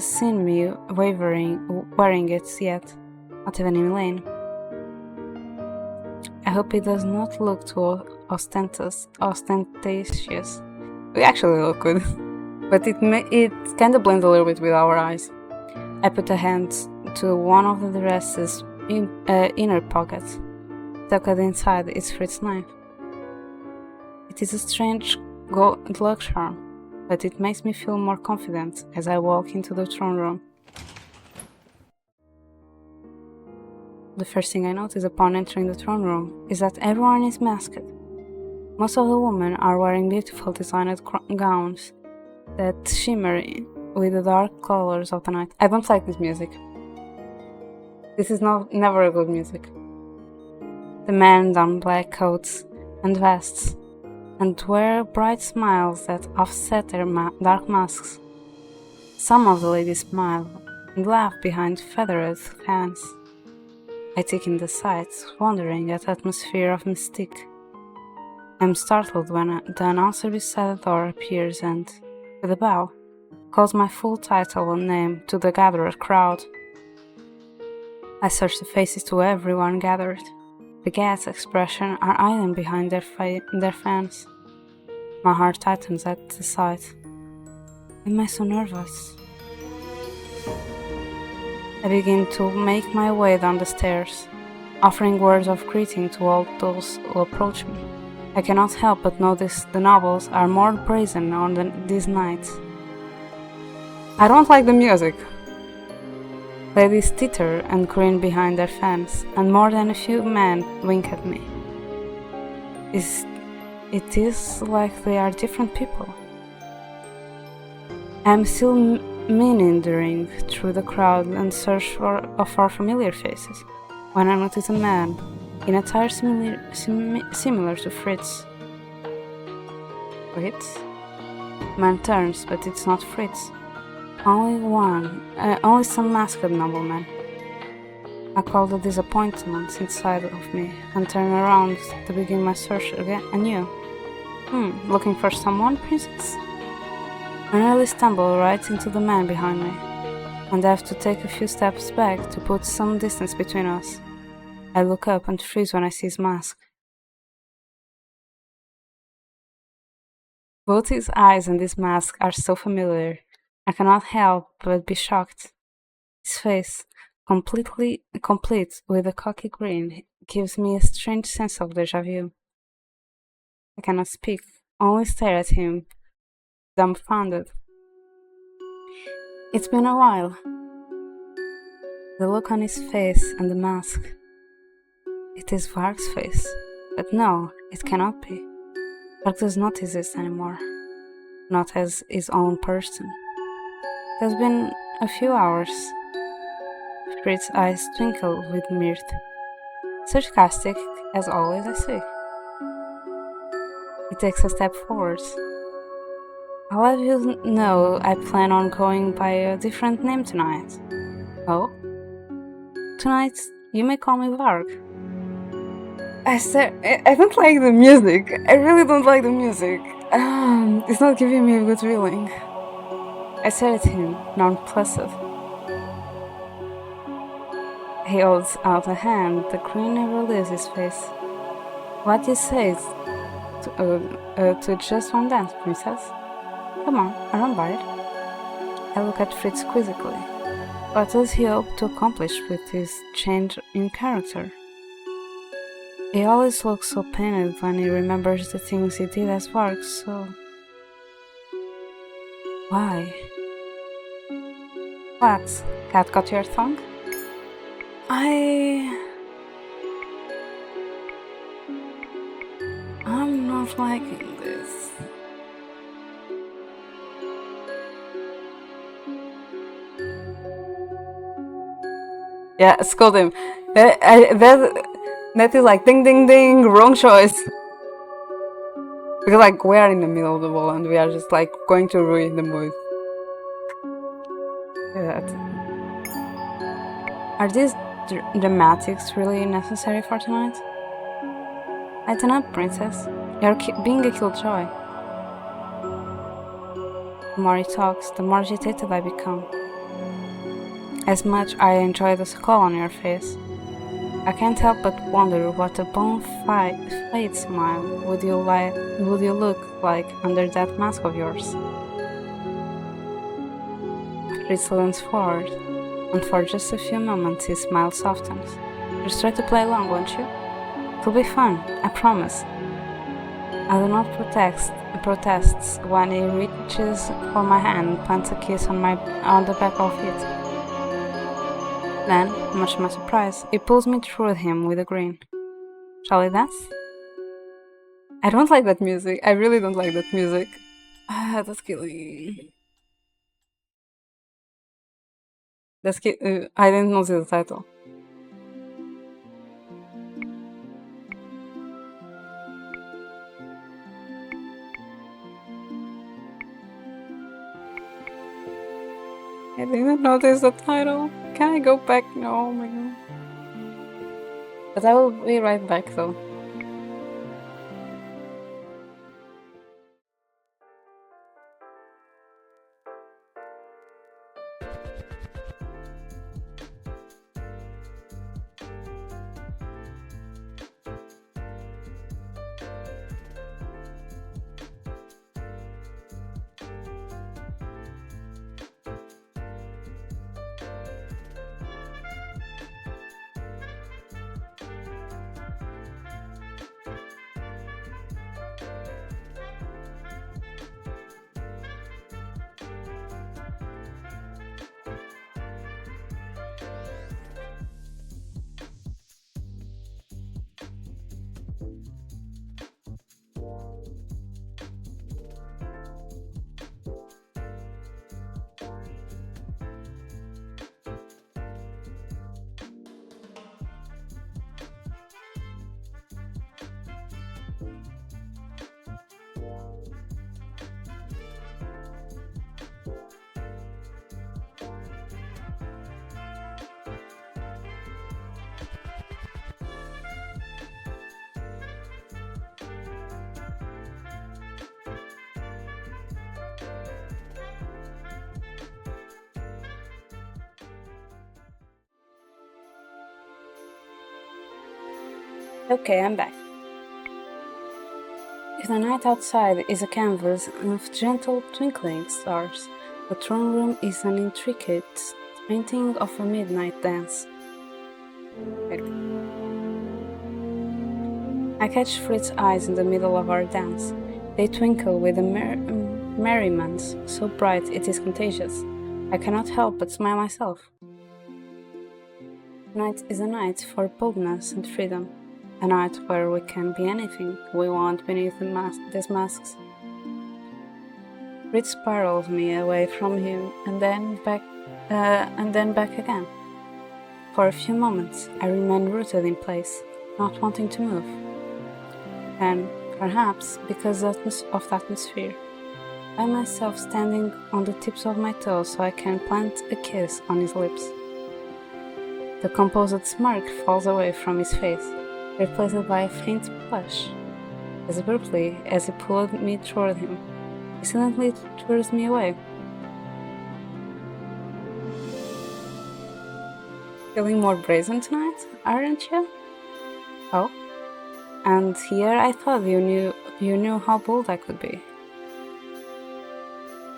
Speaker 1: seen me wearing it yet, not even Elaine. I hope it does not look too ostentatious. We actually look good, but it kind of blends a little bit with our eyes. I put a hand to one of the dress's inner pockets. Tucked inside is Fritz's knife. It is a strange gold luck charm, but it makes me feel more confident as I walk into the throne room. The first thing I notice upon entering the throne room is that everyone is masked. Most of the women are wearing beautiful designed gowns that shimmer with the dark colors of the night. I don't like this music. This is never a good music. The men don black coats and vests and wear bright smiles that offset their dark masks. Some of the ladies smile and laugh behind feathered fans. I take in the sights, wondering at the atmosphere of mystique. I am startled when the announcer beside the door appears and, with a bow, calls my full title and name to the gathered crowd. I search the faces to everyone gathered. The ghast expression are hidden behind their fans. My heart tightens at the sight. Am I so nervous? I begin to make my way down the stairs, offering words of greeting to all those who approach me. I cannot help but notice the nobles are more brazen on this night. I don't like the music. Ladies titter and grin behind their fans, and more than a few men wink at me. It is like they are different people. I am still meandering through the crowd and search for familiar faces, when I notice a man in attire similar to Fritz. Fritz? Man turns, but it's not Fritz. Only some masked nobleman. I call the disappointment inside of me and turn around to begin my search again anew. Looking for someone, princess? I nearly stumble right into the man behind me, and I have to take a few steps back to put some distance between us. I look up and freeze when I see his mask. Both his eyes and his mask are so familiar, I cannot help but be shocked. His face, complete with a cocky grin, gives me a strange sense of déjà vu. I cannot speak, only stare at him, dumbfounded. It's been a while. The look on his face and the mask. It is Varg's face, but no, it cannot be. Varg does not exist anymore, not as his own person. It has been a few hours. Fritz's eyes twinkle with mirth. Sarcastic, as always, I say. He takes a step forward. I'll have you know I plan on going by a different name tonight. Oh? Tonight, you may call me Varg. I don't like the music. I really don't like the music. It's not giving me a good feeling. I stare at him, nonplussed. He holds out a hand, the grin never leaves his face. What do you say to just one dance, princess? Come on, I don't bite. I look at Fritz quizzically. What does he hope to accomplish with his change in character? He always looks so pained when he remembers the things he did as Varg, so... Why? What? Cat got your tongue? I'm not liking this. Yeah, scold him. That is like ding ding ding, wrong choice. Because like we are in the middle of the ball and we are just like going to ruin the mood. Are these dramatics really necessary for tonight? Lighten up, princess. You're being a killjoy. The more he talks, the more agitated I become. As much I enjoy the skull on your face, I can't help but wonder what a bona fide smile would you look like under that mask of yours. Fritz leans forward, and for just a few moments his smile softens. Just try to play along, won't you? It'll be fun, I promise. I do not protest when he reaches for my hand and plants a kiss on the back of it. Then, much to my surprise, he pulls me through him with a grin. Shall we dance? I don't like that music. I really don't like that music. That's killing. I didn't know the title. I didn't notice the title. Can I go back? No, oh my god. But I will be right back though. Okay, I'm back. If the night outside is a canvas of gentle twinkling stars, the throne room is an intricate painting of a midnight dance. I catch Fritz's eyes in the middle of our dance. They twinkle with a merriment so bright it is contagious. I cannot help but smile myself. Tonight is a night for boldness and freedom, a night where we can be anything we want beneath these masks. Fritz spirals me away from him and then back again. For a few moments, I remain rooted in place, not wanting to move. And perhaps because of the atmosphere, I find myself standing on the tips of my toes so I can plant a kiss on his lips. The composed smirk falls away from his face, replaced by a faint blush. As abruptly as he pulled me toward him, he silently turns me away. Feeling more brazen tonight, aren't you? Oh? And here I thought you knew how bold I could be.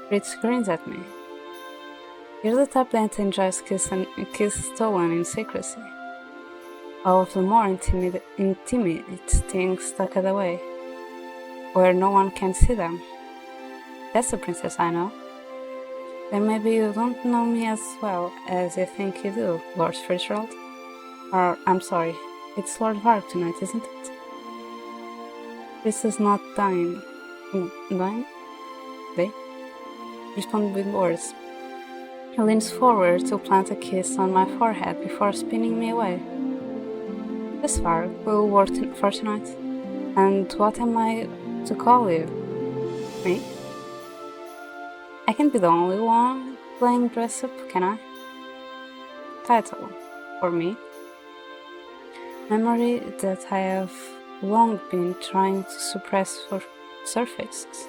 Speaker 1: Fritz grins at me. You're the type that enjoys kiss stolen in secrecy. All of the more intimate things tucked away, where no one can see them. That's the princess I know. Then maybe you don't know me as well as you think you do, Lord Fitzgerald. Or, I'm sorry, it's Lord Varg tonight, isn't it? This is not dying. Dying? They respond with words. He leans forward to plant a kiss on my forehead before spinning me away. This far will work for tonight. And what am I to call you? Me? I can't be the only one playing dress up, can I? Title. For me. Memory that I have long been trying to suppress for surfaces.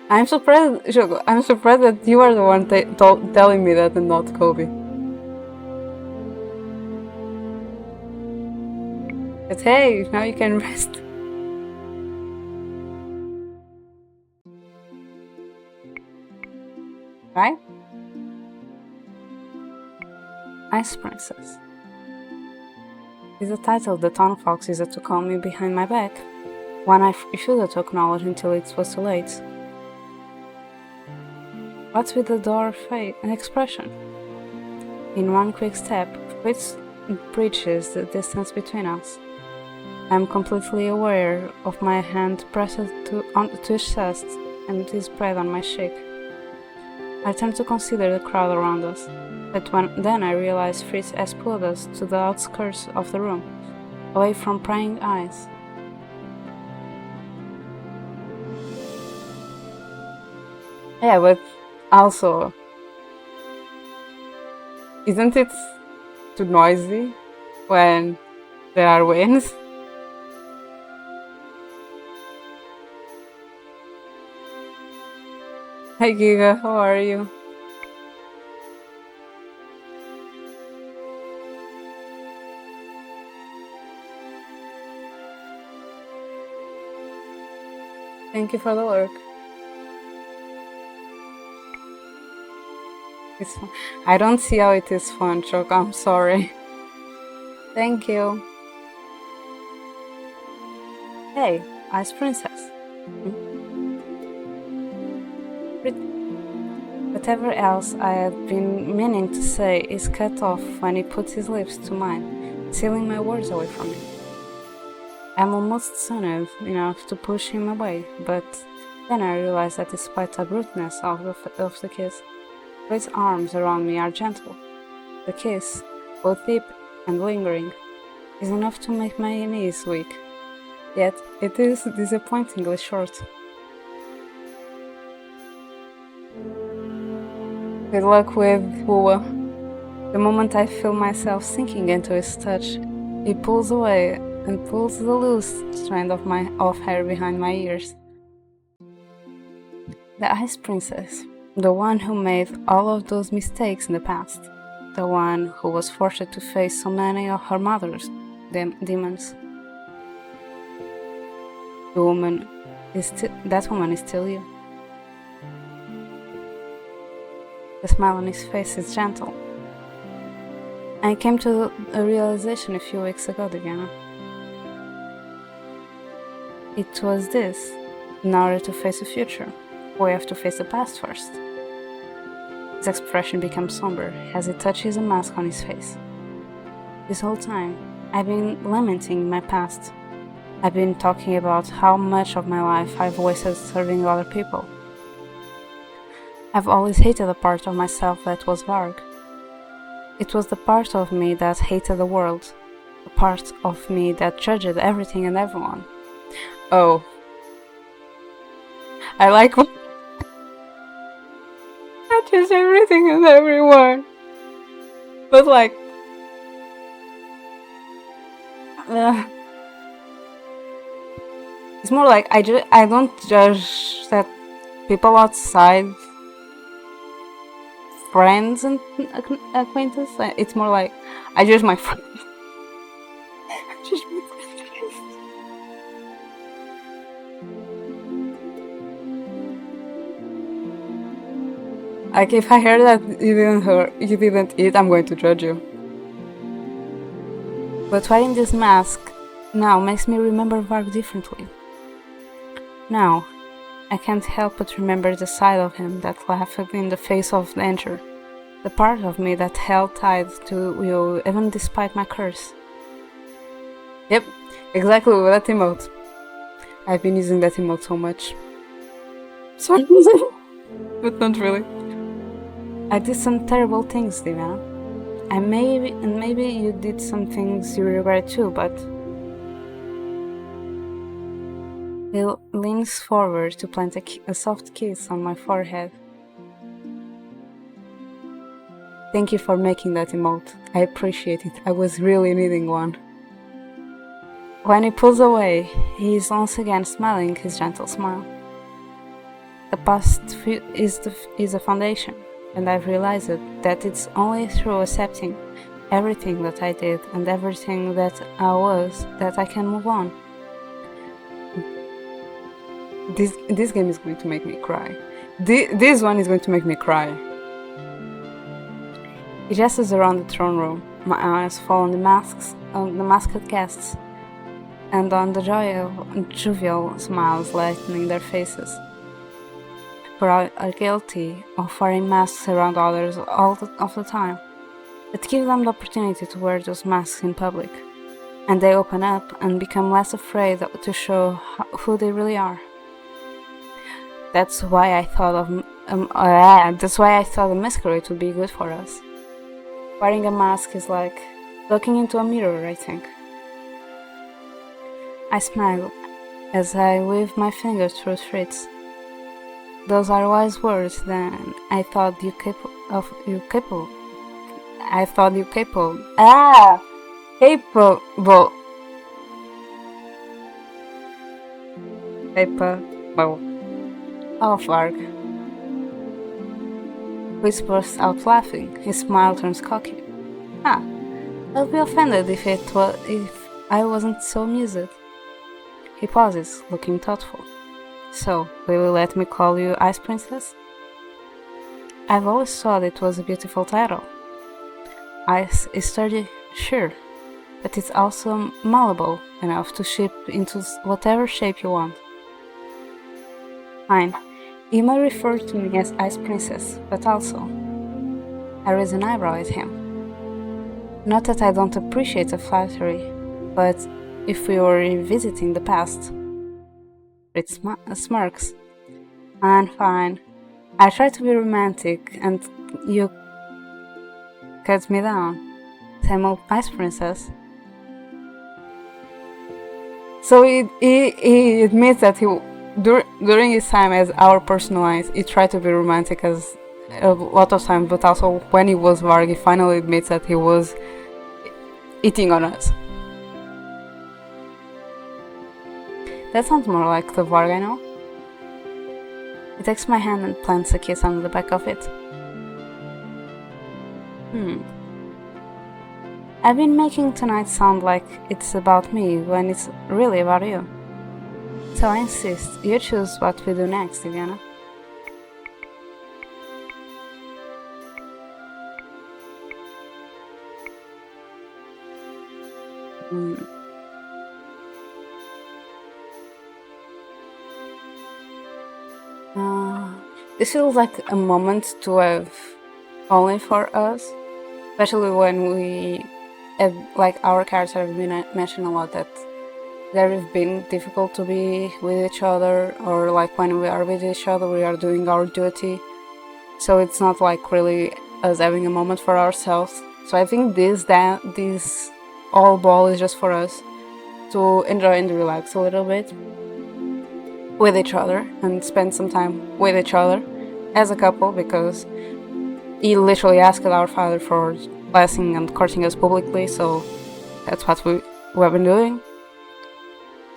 Speaker 1: I'm surprised that you are the one telling me that and not Kobe. But hey, now you can rest. Right? Ice Princess is a title the Town Fox used to call me behind my back, one I refused to acknowledge until it was too late. What's with the door and expression? In one quick step, Fritz bridges the distance between us. I am completely aware of my hand pressed to his chest and his breath on my cheek. I turn to consider the crowd around us, but then I realize Fritz has pulled us to the outskirts of the room, away from prying eyes. Yeah, but also, isn't it too noisy when there are winds? Hi Giga, how are you? Thank you for the work. It's fun. I don't see how it is fun, Choc. I'm sorry. Thank you. Hey, Ice Princess. Whatever else I had been meaning to say is cut off when he puts his lips to mine, sealing my words away from me. I'm almost stunned enough to push him away, but then I realize that despite the bruteness of the kiss, Frit's arms around me are gentle. The kiss, both deep and lingering, is enough to make my knees weak. Yet it is disappointingly short. Good luck with Wua. The moment I feel myself sinking into his touch, he pulls away and pulls the loose strand of hair behind my ears. The Ice Princess, the one who made all of those mistakes in the past, the one who was forced to face so many of her mother's demons. That woman is still you. The smile on his face is gentle. I came to a realization a few weeks ago, Diana. It was this: in order to face the future, we have to face the past first. His expression becomes somber as he touches a mask on his face. This whole time, I've been lamenting my past. I've been talking about how much of my life I've wasted serving other people. I've always hated the part of myself that was Varg. It was the part of me that hated the world, the part of me that judged everything and everyone. Oh. I like when I judge everything and everyone. But like... it's more like I don't judge that people outside, friends and acquaintances. It's more like I judge my friends. I judge my friends. Like if I hear that you didn't eat, I'm going to judge you. But wearing this mask now makes me remember Varg differently. Now, I can't help but remember the side of him that laughed in the face of danger, the part of me that held tight to you even despite my curse. Yep, exactly with that emote. I've been using that emote so much. Sorry, but not really. I did some terrible things, Diana. And maybe you did some things you regret too, but... He leans forward to plant a soft kiss on my forehead. Thank you for making that emote. I appreciate it. I was really needing one. When he pulls away, he is once again smiling his gentle smile. The past is a foundation, and I've realized that it's only through accepting everything that I did and everything that I was that I can move on. This game is going to make me cry. This one is going to make me cry. He gestures around the throne room. My eyes fall on the masked guests, and on the jovial smiles lightening their faces. We are guilty of wearing masks around others all of the time. It gives them the opportunity to wear those masks in public, and they open up and become less afraid to show who they really are. That's why I thought a masquerade would be good for us. Wearing a mask is like looking into a mirror, I think. I smile as I wave my fingers through Fritz. Those are wise words. Then I thought you capable. Capable. Oh, Varg. Fritz bursts out laughing. His smile turns cocky. I'll be offended if I wasn't so amused. He pauses, looking thoughtful. So, will you let me call you Ice Princess? I've always thought it was a beautiful title. Ice is sturdy, sure, but it's also malleable enough to shape into whatever shape you want. Fine, you may refer to me as Ice Princess, but also... I raise an eyebrow at him. Not that I don't appreciate the flattery, but if we were revisiting the past... It smirks. Fine. I try to be romantic, and you cut me down. Same old Ice Princess. So he admits that during his time as our personal Ice, he tried to be romantic as a lot of times, but also when he was Varg, he finally admits that he was eating on us. That sounds more like the Varg I know. He takes my hand and plants a kiss on the back of it. I've been making tonight sound like it's about me when it's really about you. So I insist, you choose what we do next, Ivana. Hmm. Uh, this feels like a moment to have only for us, especially when we have, like, our characters have been mentioned a lot that there have been difficult to be with each other, or like when we are with each other we are doing our duty, so it's not like really us having a moment for ourselves. So I think this all ball is just for us to enjoy and relax a little bit with each other and spend some time with each other as a couple, because he literally asked our father for blessing and courting us publicly, so that's what we have been doing.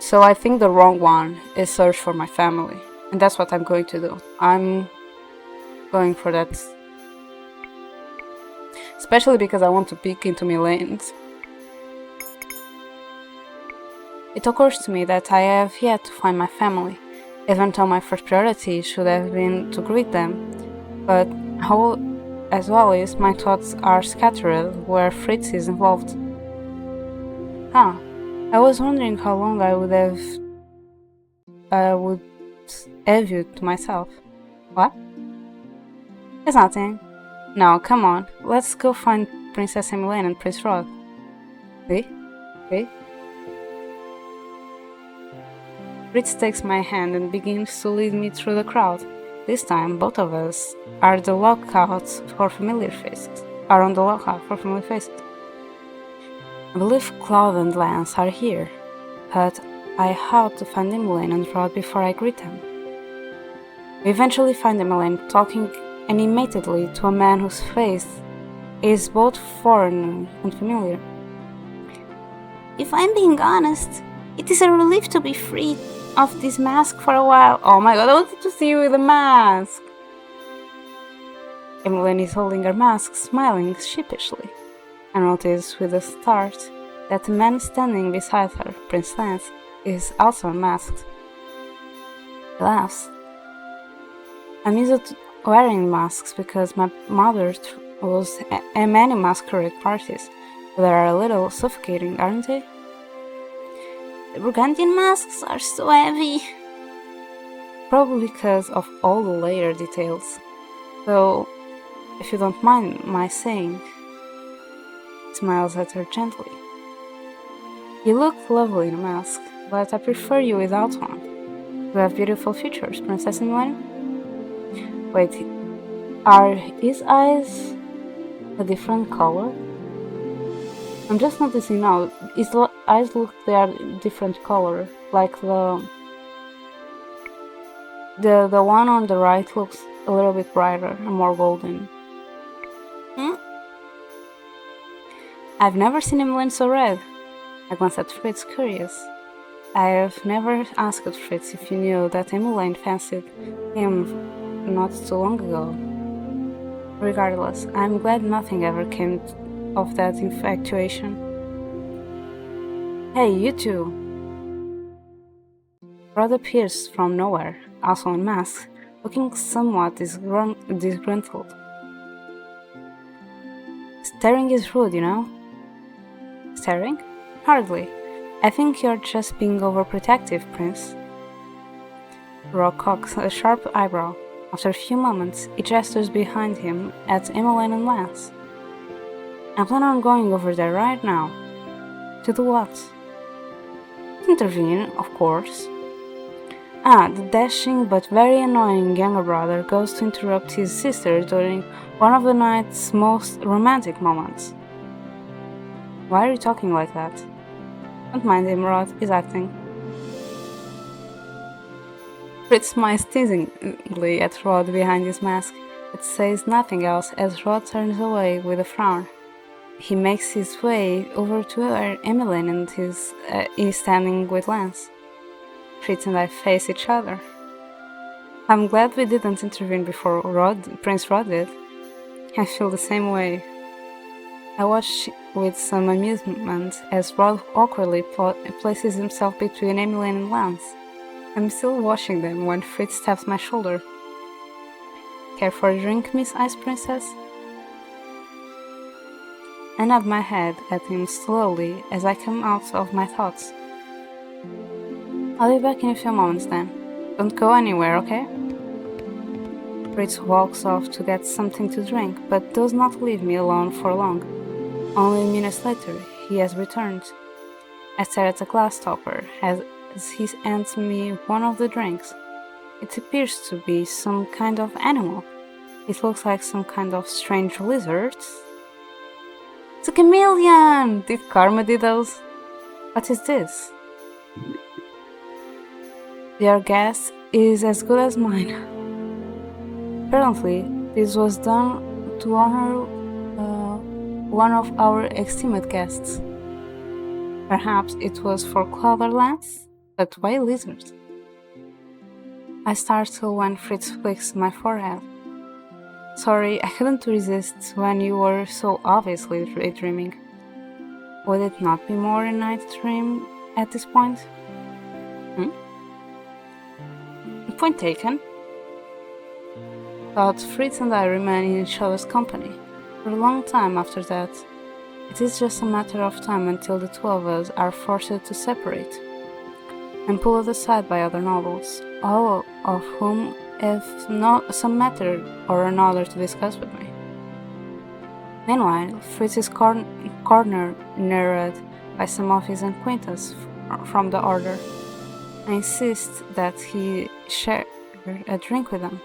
Speaker 1: So I think the wrong one is search for my family, and that's what I'm going to do. I'm going for that, especially because I want to peek into my lanes. It occurs to me that I have yet to find my family, even though my first priority should have been to greet them. But as always, my thoughts are scattered where Fritz is involved. I was wondering how long I would have you to myself. What? It's nothing. No, come on. Let's go find Princess Emily and Prince Rod. See? Fritz takes my hand and begins to lead me through the crowd. This time, both of us are on the lookout for familiar faces. I believe Claude and Lance are here, but I hope to find Emmeline and Rod before I greet them. We eventually find Emmeline talking animatedly to a man whose face is both foreign and familiar.
Speaker 2: If I'm being honest, it is a relief to be free of this mask for a while.
Speaker 1: Oh my god, I wanted to see you with a mask! Emmeline is holding her mask, smiling sheepishly. I notice with a start that the man standing beside her, Prince Lance, is also unmasked. He laughs. I'm used to wearing masks because my mother was at many masquerade parties, but they are a little suffocating, aren't they?
Speaker 2: The Burgundian masks are so heavy.
Speaker 1: Probably because of all the layer details. So, if you don't mind my saying, he smiles at her gently. You look lovely in a mask, but I prefer you without one. You have beautiful features, Princess Emmeline. Wait, are his eyes a different color? I'm just noticing now, his eyes look they are different color, like the one on the right looks a little bit brighter and more golden. I've never seen Emmeline so red. I glanced at Fritz, curious. I have never asked Fritz if you knew that Emmeline fancied him not too long ago. Regardless, I'm glad nothing ever came of that infatuation. Hey, you two! Rod appears from nowhere, also unmasked, looking somewhat disgruntled. Staring is rude, you know? Staring? Hardly. I think you're just being overprotective, Prince. Rod cocks a sharp eyebrow. After a few moments, he gestures behind him at Emmeline and Lance. I plan on going over there right now. To do what? To intervene, of course. The dashing but very annoying younger brother goes to interrupt his sister during one of the night's most romantic moments. Why are you talking like that? Don't mind him, Rod, he's acting. Fritz smiles teasingly at Rod behind his mask, but says nothing else as Rod turns away with a frown. He makes his way over to where Emmeline and is standing with Lance. Fritz and I face each other. I'm glad we didn't intervene before Prince Rod did. I feel the same way. I watch with some amusement as Rod awkwardly places himself between Emily and Lance. I'm still watching them when Fritz taps my shoulder. Care for a drink, Miss Ice Princess? I nod my head at him slowly as I come out of my thoughts. I'll be back in a few moments then. Don't go anywhere, okay? Fritz walks off to get something to drink, but does not leave me alone for long. Only minutes later, he has returned. I stare at the glass topper as he hands me one of the drinks. It appears to be some kind of animal. It looks like some kind of strange lizard. It's a chameleon! Did Karma do those? What is this? Your guess is as good as mine. Apparently, this was done to honor one of our esteemed guests. Perhaps it was for clever Lance, but why lizard? I startle when Fritz flicks my forehead. Sorry, I couldn't resist when you were so obviously daydreaming. Would it not be more a night dream at this point? Point taken. But Fritz and I remain in each other's company for a long time after that. It is just a matter of time until the two of us are forced to separate and pulled aside by other nobles, all of whom have some matter or another to discuss with me. Meanwhile, Fritz is cornered by some of his acquaintances from the order. I insist that he share a drink with them,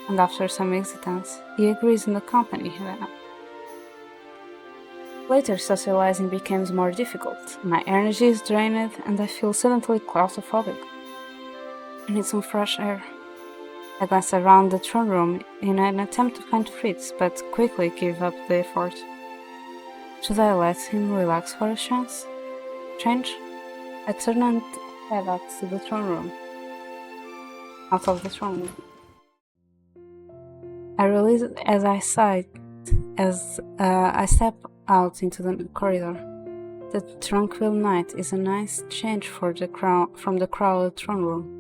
Speaker 1: and after some hesitance, he agrees in the company. Later, socializing becomes more difficult. My energy is drained, and I feel suddenly claustrophobic. I need some fresh air. I glance around the throne room in an attempt to find Fritz, but quickly give up the effort. Should I let him relax for a change? I turn and head out to the throne room. Out of the throne room. I release as I sigh as I step out into the corridor. The tranquil night is a nice change from the crowded throne room.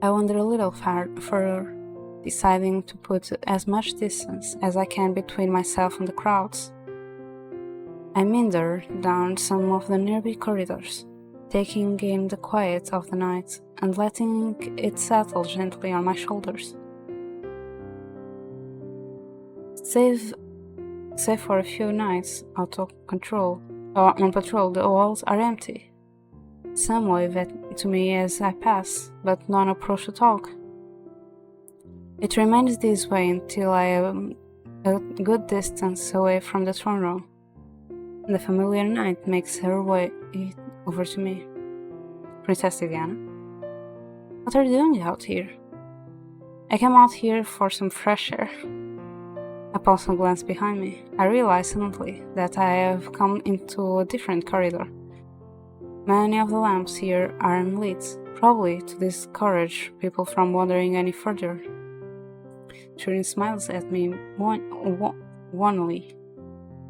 Speaker 1: I wander a little further, deciding to put as much distance as I can between myself and the crowds. I meander down some of the nearby corridors, taking in the quiet of the night and letting it settle gently on my shoulders. Save for a few nights on patrol, the walls are empty. Some wave to me as I pass, but none approach to talk. It remains this way until I am a good distance away from the throne room. The familiar knight makes her way over to me. Princess Diana, what are you doing out here? I came out here for some fresh air. I pause and glance behind me. I realize suddenly that I have come into a different corridor. Many of the lamps here are unlit, probably to discourage people from wandering any further. Turin smiles at me wanly.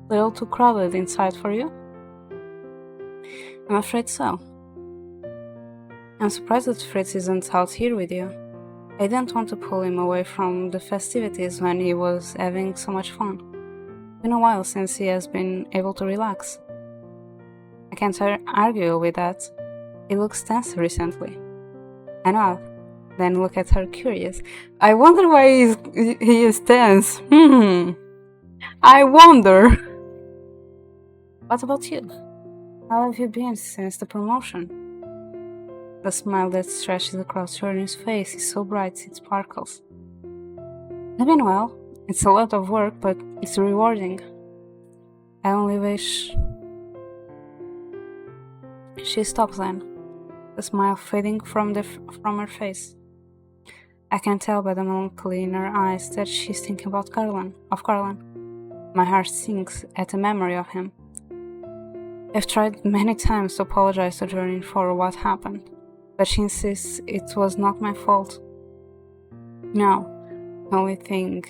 Speaker 1: Little too crowded inside for you? I'm afraid so. I'm surprised that Fritz isn't out here with you. I didn't want to pull him away from the festivities when he was having so much fun. It's been a while since he has been able to relax. I can't argue with that. He looks tense recently. I nod, then look at her curious. I wonder why he is tense. I wonder. What about you? How have you been since the promotion? The smile that stretches across Jordan's face is so bright it sparkles. I've been well. It's a lot of work, but it's rewarding. I only wish... She stops then, the smile fading from her face. I can tell by the melancholy in her eyes that she's thinking about Garland. My heart sinks at the memory of him. I've tried many times to apologize to Jordan for what happened, but she insists it was not my fault. No, the only thing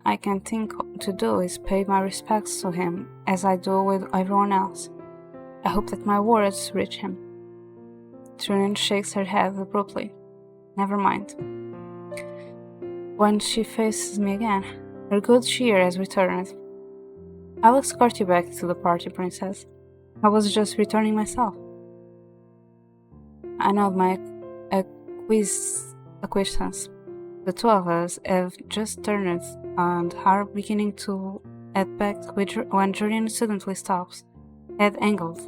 Speaker 1: I can think to do is pay my respects to him as I do with everyone else. I hope that my words reach him. Tyrion shakes her head abruptly. Never mind. When she faces me again, her good cheer has returned. I'll escort you back to the party, princess. I was just returning myself. I nod my acquiescence. The two of us have just turned and are beginning to head back when Julian suddenly stops, head angled.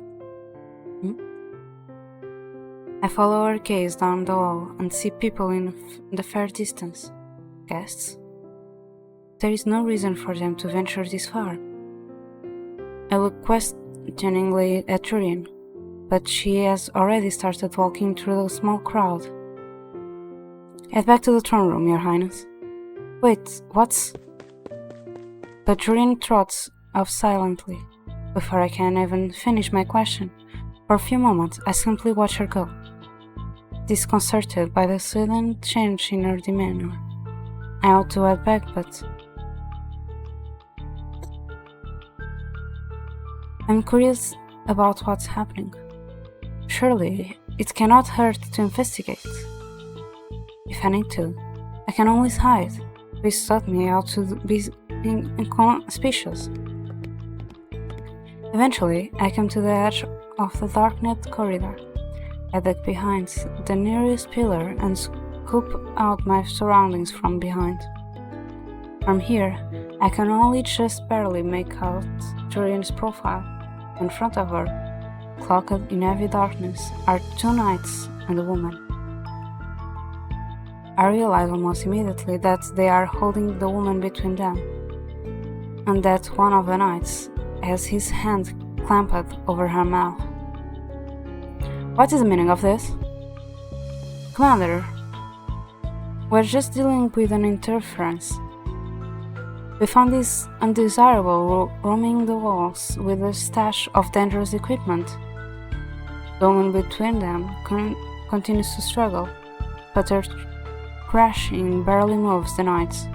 Speaker 1: I follow her gaze down the hall and see people in the fair distance. Guests? There is no reason for them to venture this far. I look questioningly at Julian, but she has already started walking through the small crowd. Head back to the throne room, Your Highness. Wait, what's... But Julian trots off silently, before I can even finish my question. For a few moments, I simply watch her go, disconcerted by the sudden change in her demeanor. I ought to head back, but... I'm curious about what's happening. Surely, it cannot hurt to investigate. If I need to, I can always hide, which taught me how to be inconspicuous. Eventually, I come to the edge of the dark-lit corridor. I duck behind the nearest pillar and scoop out my surroundings from behind. From here, I can only just barely make out Julian's profile. In front of her, cloaked in heavy darkness, are two knights and a woman. I realize almost immediately that they are holding the woman between them, and that one of the knights has his hand clamped over her mouth. What is the meaning of this? Commander, we're just dealing with an interference. We found this undesirable roaming the walls with a stash of dangerous equipment. The woman between them continues to struggle, but her crashing barely moves the knights,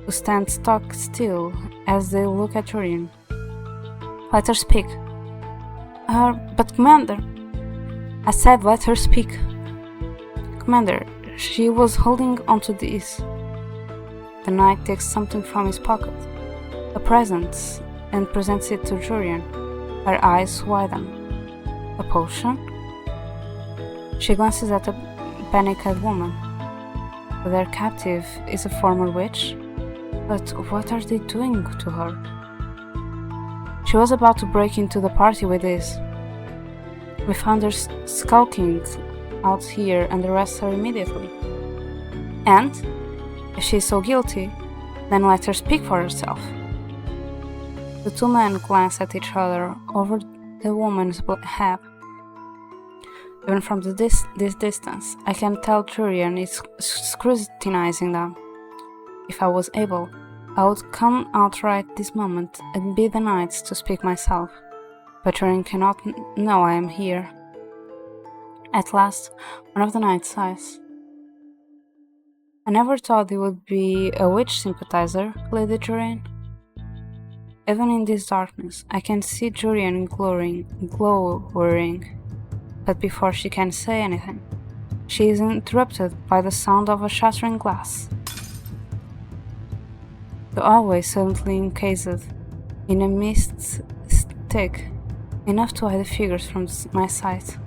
Speaker 1: who stand stock still as they look at Tyrion. Let her speak. But Commander... I said let her speak. Commander, she was holding onto this. The knight takes something from his pocket, a present, and presents it to Tyrion. Her eyes widen. A potion? She glances at the panicked woman. Their captive is a former witch? But what are they doing to her? She was about to break into the party with this. We found her skulking out here and arrest her immediately. And, if she is so guilty, then let her speak for herself. The two men glance at each other over the woman's head. Even from this distance, I can tell Tyrion is scrutinizing them. If I was able, I would come out right this moment and bid the knights to speak myself. But Tyrion cannot know I am here. At last, one of the knights sighs. I never thought you would be a witch sympathizer, Lady Tyrion. Even in this darkness, I can see Tyrion glowering. But before she can say anything, she is interrupted by the sound of a shattering glass. The hallway suddenly encased in a mist thick enough to hide the figures from my sight.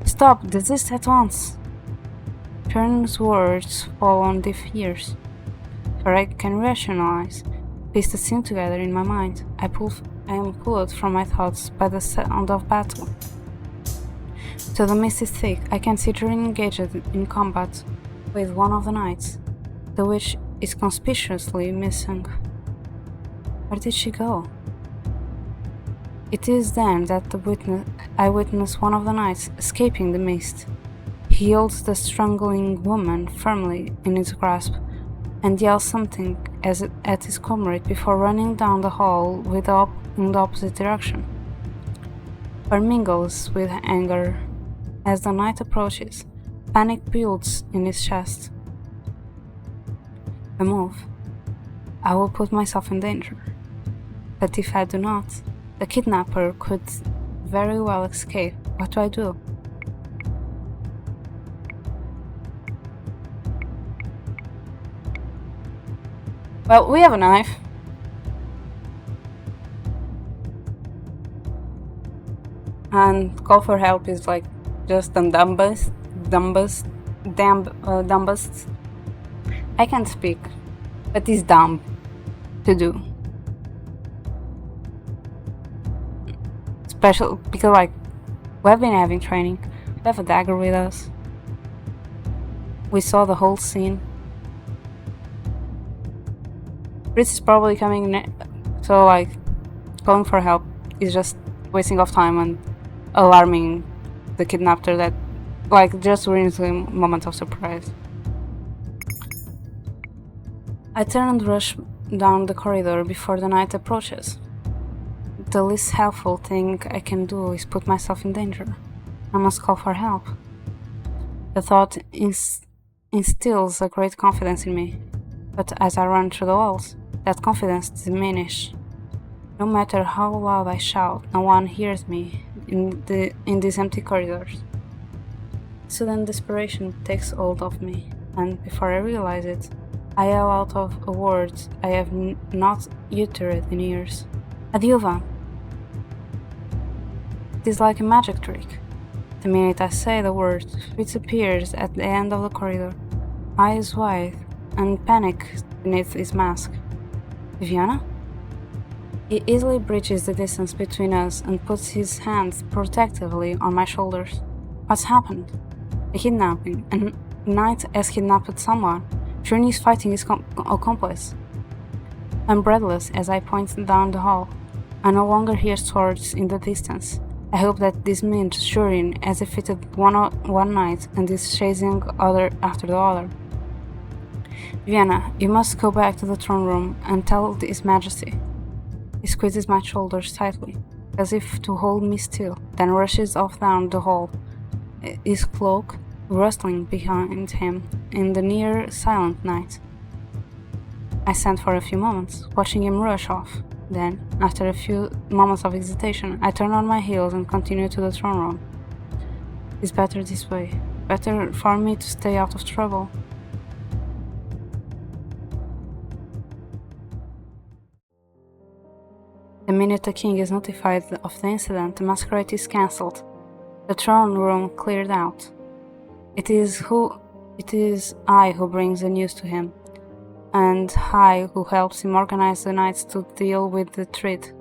Speaker 1: Stop! Desist at once! Tyrion's words fall on deaf ears, for I can rationalize, piece the scene together in my mind. I am pulled from my thoughts by the sound of battle. So the mist is thick. I can see Tyrion engaged in combat with one of the knights. The witch is conspicuously missing. Where did she go? It is then that I witness one of the knights escaping the mist. He holds the struggling woman firmly in his grasp and yells something at his comrade before running down the hall in the opposite direction. Her mingles with anger. As the knight approaches, panic builds in his chest. A move. I will put myself in danger. But if I do not, the kidnapper could very well escape. What do I do? Well, we have a knife. And call for help is like just the dumbest. I can't speak, but it's dumb to do. Special because like we've been having training. We have a dagger with us. We saw the whole scene. Fritz is probably coming, so like calling for help is just wasting of time and alarming the kidnapper that like just ruins the moment of surprise. I turn and rush down the corridor before the night approaches. The least helpful thing I can do is put myself in danger. I must call for help. The thought instills a great confidence in me, but as I run through the walls, that confidence diminishes. No matter how loud I shout, no one hears me in these empty corridors. Sudden desperation takes hold of me, and before I realize it, I yell out of a word I have not uttered in years. Adiuva! It is like a magic trick. The minute I say the word, Fritz appears at the end of the corridor, eyes wide and panic beneath his mask. Viviana? He easily bridges the distance between us and puts his hands protectively on my shoulders. What's happened? A kidnapping. A knight has kidnapped someone. Journey is fighting his accomplice. I'm breathless as I point down the hall. I no longer hear swords in the distance. I hope that this means Shurin has defeated one knight and is chasing other after the other. Vienna, you must go back to the throne room and tell His Majesty. He squeezes my shoulders tightly, as if to hold me still, then rushes off down the hall, his cloak rustling behind him in the near silent night. I stand for a few moments, watching him rush off. Then, after a few moments of hesitation, I turn on my heels and continue to the throne room. It's better this way. Better for me to stay out of trouble. The minute the king is notified of the incident, the masquerade is cancelled. The throne room cleared out. It is I who brings the news to him, and I who helps him organize the knights to deal with the threat.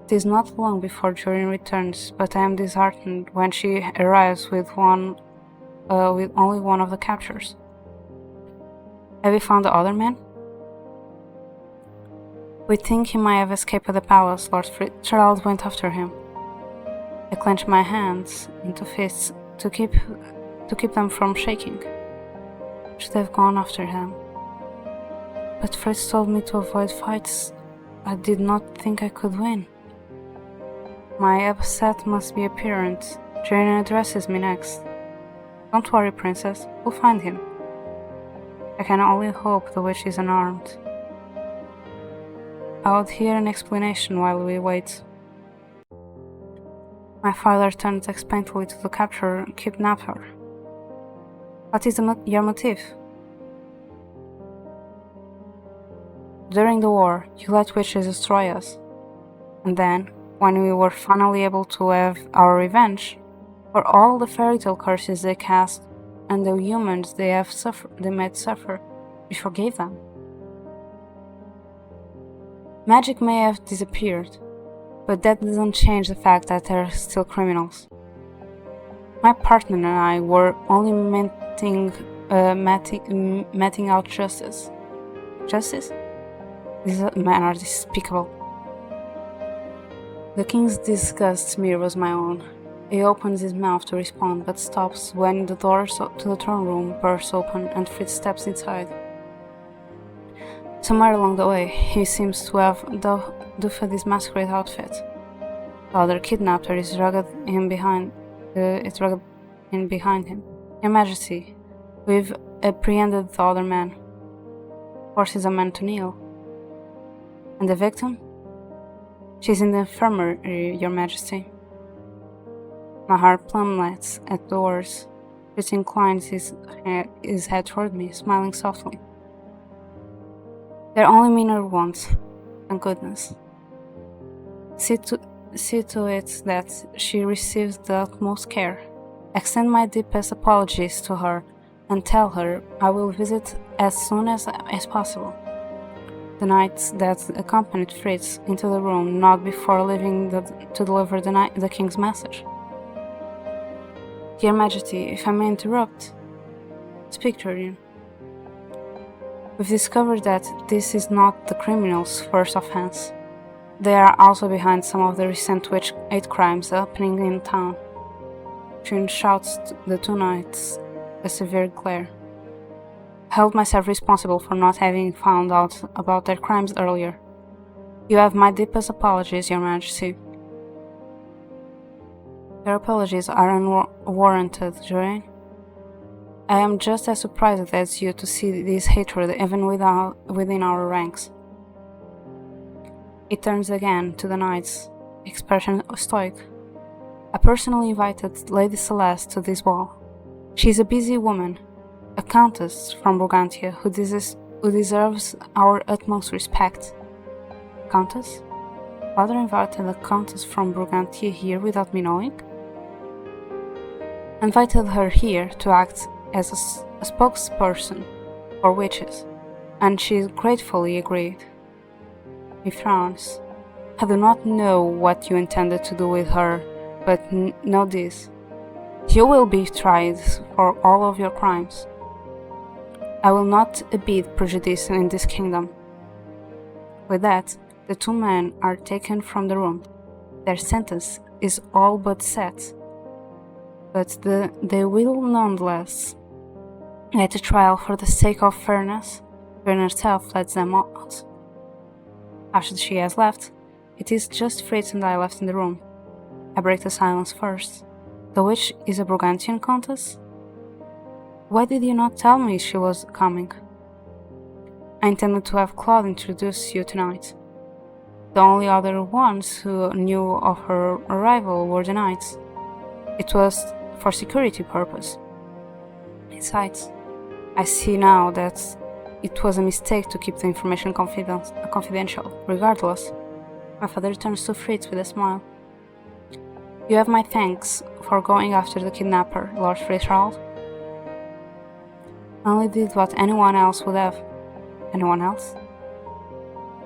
Speaker 1: It is not long before Jorin returns, but I am disheartened when she arrives with only one of the captures. Have you found the other man? We think he might have escaped the palace. Lord Fitzgerald went after him. I clench my hands into fists to keep them from shaking. Should have gone after him. But Fritz told me to avoid fights. I did not think I could win. My upset must be apparent. Jorin addresses me next. Don't worry, princess. We'll find him. I can only hope the witch is unarmed. I would hear an explanation while we wait. My father turns expectantly to the kidnapper. What is your motive? During the war, you let witches destroy us. And then, when we were finally able to have our revenge, for all the fairy tale curses they cast and the humans they made suffer, we forgave them. Magic may have disappeared, but that doesn't change the fact that they are still criminals. My partner and I were only meting out justice. Justice? These men are despicable. The king's disgust mirrors my own. He opens his mouth to respond, but stops when the doors to the throne room burst open and Fritz steps inside. Somewhere along the way, he seems to have doffed his masquerade outfit. The other kidnapper is dragged in behind him. Your Majesty, we've apprehended the other man. forces a man to kneel. And the victim? She's in the infirmary, Your Majesty. My heart plummets at the words. Fritz inclines his head toward me, smiling softly. They're only minor wounds, thank goodness. See to it that she receives the utmost care. Extend my deepest apologies to her and tell her I will visit as soon as possible. The knights that accompanied Fritz into the room knocked before leaving to deliver the king's message. Your Majesty, if I may interrupt. Speak, Julian. We've discovered that this is not the criminals' first offense. They are also behind some of the recent hate crimes happening in town. June shouts to the two knights a severe glare. I held myself responsible for not having found out about their crimes earlier. You have my deepest apologies, Your Majesty. Your apologies are unwarranted, Julian. I am just as surprised as you to see this hatred even within our ranks. It turns again to the knights, expression stoic. I personally invited Lady Celeste to this ball. She is a busy woman, a countess from Brigantia who deserves our utmost respect. Countess? Father invited a countess from Brigantia here without me knowing? I invited her here to act as a spokesperson for witches, and she gratefully agreed. He frowns. I do not know what you intended to do with her, but know this. You will be tried for all of your crimes. I will not abide prejudice in this kingdom. With that, the two men are taken from the room. Their sentence is all but set, but they will nonetheless at the trial for the sake of fairness. Jane herself lets them out. After she has left, it is just Fritz and I left in the room. I break the silence first. The witch is a Brigantian countess? Why did you not tell me she was coming? I intended to have Claude introduce you tonight. The only other ones who knew of her arrival were the knights. It was for security purpose. Besides, I see now that it was a mistake to keep the information confidential. Regardless, my father turns to Fritz with a smile. You have my thanks for going after the kidnapper, Lord Fritzrald. I only did what anyone else would have. Anyone else?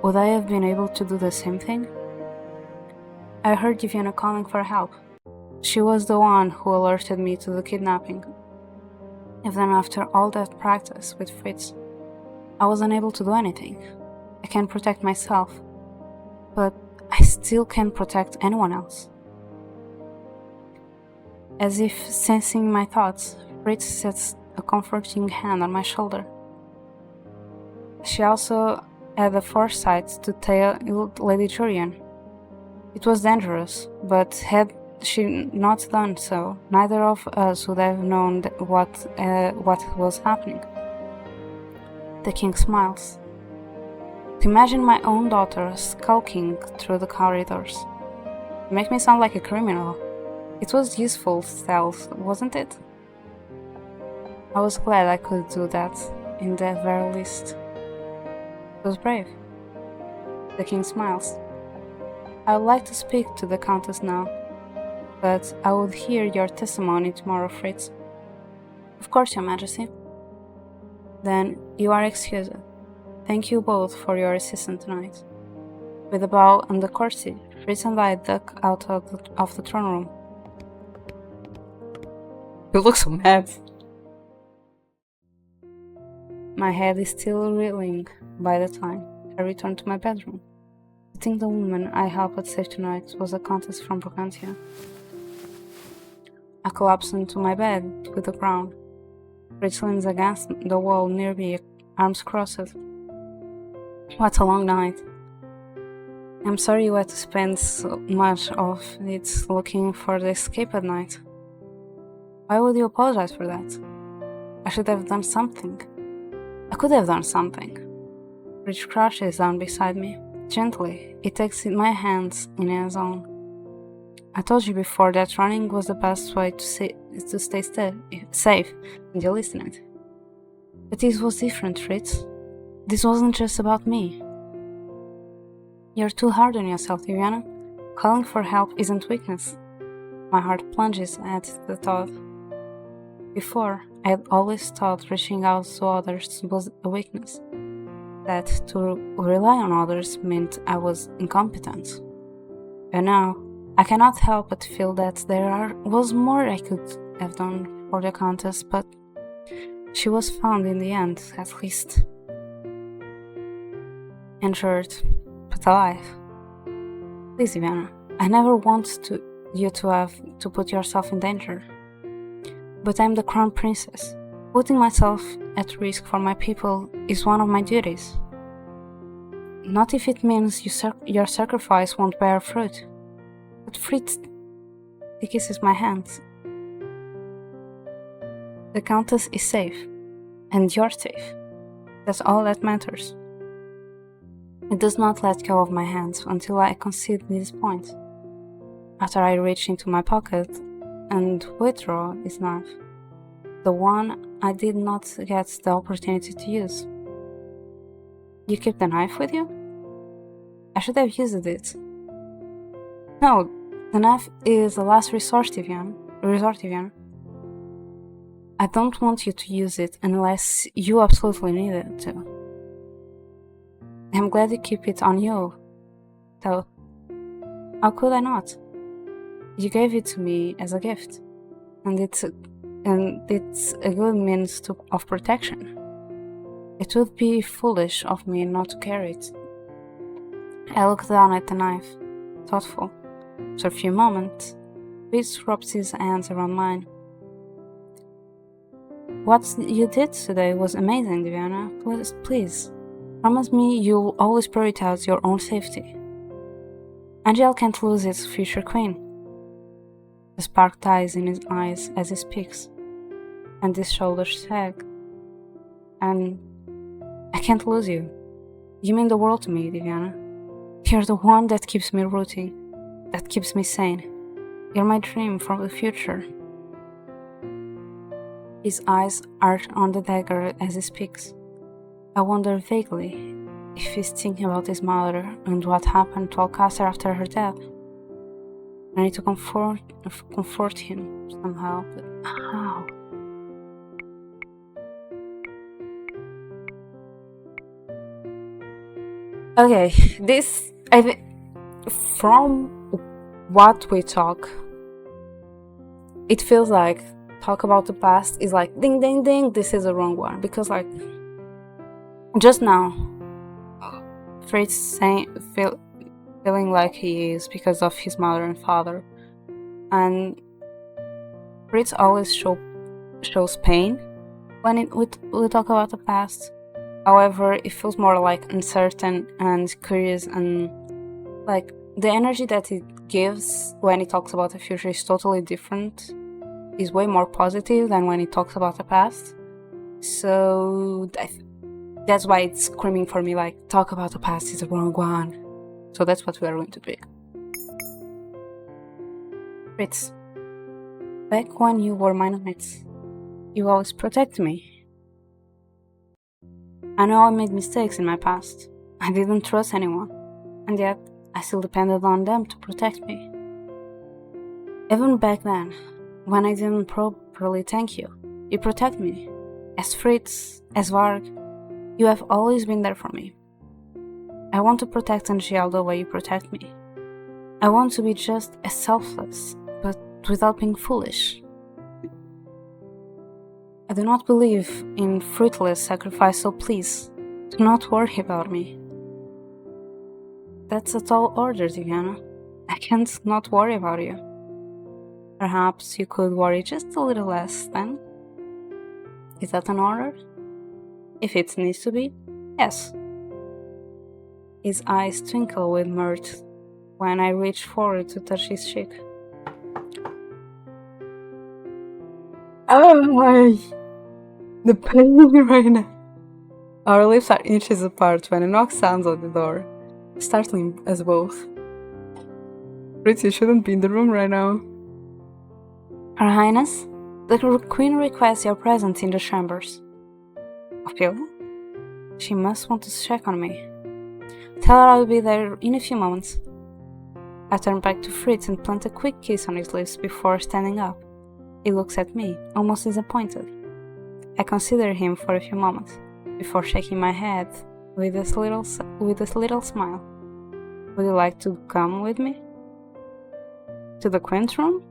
Speaker 1: Would I have been able to do the same thing? I heard Diviana calling for help. She was the one who alerted me to the kidnapping. Even after all that practice with Fritz, I was unable to do anything. I can protect myself, but I still can't protect anyone else. As if sensing my thoughts, Fritz sets a comforting hand on my shoulder. She also had the foresight to tell Lady Julian. It was dangerous, but had she not done so, neither of us would have known what was happening. The king smiles. To imagine my own daughter skulking through the corridors. You make me sound like a criminal. It was useful stealth, wasn't it? I was glad I could do that, in the very least. It was brave. The king smiles. I would like to speak to the countess now, but I would hear your testimony tomorrow, Fritz. Of course, Your Majesty. Then you are excused. Thank you both for your assistance tonight. With a bow and a courtesy, Fritz and I duck out of the throne room. You look so mad. My head is still reeling by the time I return to my bedroom. I think the woman I helped save tonight was a countess from Brigantia. I collapse into my bed with the ground. Fritz leans against the wall near me, arms crossed. What a long night. I'm sorry you had to spend so much of it looking for the escape at night. Why would you apologize for that? I should have done something. I could have done something. Fritz crouches down beside me. Gently, he takes my hands in his own. I told you before that running was the best way to stay safe, and you listened. But this was different, Fritz. This wasn't just about me. You're too hard on yourself, Diana. Calling for help isn't weakness. My heart plunges at the thought. Before, I had always thought reaching out to others was a weakness. That to rely on others meant I was incompetent. And now, I cannot help but feel that there was more I could have done for the contest, but she was found in the end, at least. Injured, but alive. Please, Ivana, I never want you to have to put yourself in danger. But I'm the crown princess. Putting myself at risk for my people is one of my duties. Not if it means your sacrifice won't bear fruit. But Fritz, he kisses my hands. The Countess is safe, and you're safe. That's all that matters. It does not let go of my hands until I concede this point. After I reach into my pocket and withdraw his knife, the one I did not get the opportunity to use. You keep the knife with you? I should have used it. No, the knife is a last resort, Vivian. I don't want you to use it unless you absolutely need it to. I'm glad you keep it on you, though. How could I not? You gave it to me as a gift, and it's a good means of protection. It would be foolish of me not to carry it. I look down at the knife, thoughtful. For a few moments, Fritz wraps his hands around mine. What you did today was amazing, Diana. Please, promise me you'll always prioritize your own safety. Angel can't lose its future queen. The spark dies in his eyes as he speaks, and his shoulders sag. And I can't lose you. You mean the world to me, Diana. You're the one that keeps me rooting, that keeps me sane. You're my dream from the future. His eyes arch on the dagger as he speaks. I wonder vaguely if he's thinking about his mother and what happened to Alcázar after her death. I need to comfort him somehow, but how? Okay, from what we talk, it feels like talk about the past is like ding ding ding, this is the wrong one, because like just now Fritz feeling like he is because of his mother and father, and Fritz always shows pain when we talk about the past. However, it feels more like uncertain and curious, and like the energy that it gives when he talks about the future is totally different. Is way more positive than when he talks about the past. So that's why it's screaming for me like talk about the past is the wrong one. So that's what we are going to do. Fritz, back when you were my knights, you always protected me. I know I made mistakes in my past. I didn't trust anyone, and yet I still depended on them to protect me. Even back then, when I didn't properly thank you, you protect me. As Fritz, as Varg, you have always been there for me. I want to protect Angel the way you protect me. I want to be just as selfless, but without being foolish. I do not believe in fruitless sacrifice, so please, do not worry about me. That's a tall order, Diana. I can't not worry about you. Perhaps you could worry just a little less, then? Is that an order? If it needs to be, yes. His eyes twinkle with mirth when I reach forward to touch his cheek. Oh my... the pain right now. Our lips are inches apart when a knock sounds on the door, startling us both. Fritz, you shouldn't be in the room right now.
Speaker 2: Her Highness, the Queen requests your presence in the chambers.
Speaker 1: Okay.
Speaker 2: She must want to check on me. Tell her I'll be there in a few moments. I turn back to Fritz and plant a quick kiss on his lips before standing up. He looks at me, almost disappointed. I consider him for a few moments, before shaking my head with a little smile. Would you like to come with me? To the Queen's room?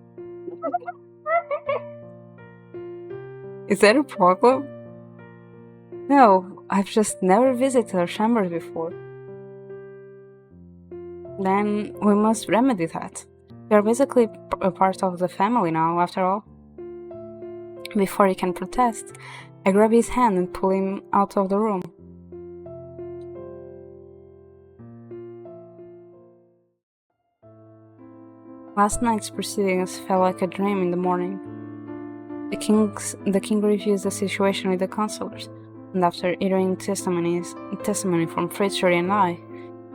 Speaker 1: Is that a problem?
Speaker 2: No, I've just never visited her chambers before. Then we must remedy that. You're basically a part of the family now, after all. Before he can protest, I grab his hand and pull him out of the room. Last night's proceedings felt like a dream in the morning. The king reviews the situation with the counselors, and after hearing testimony from Fritz and I,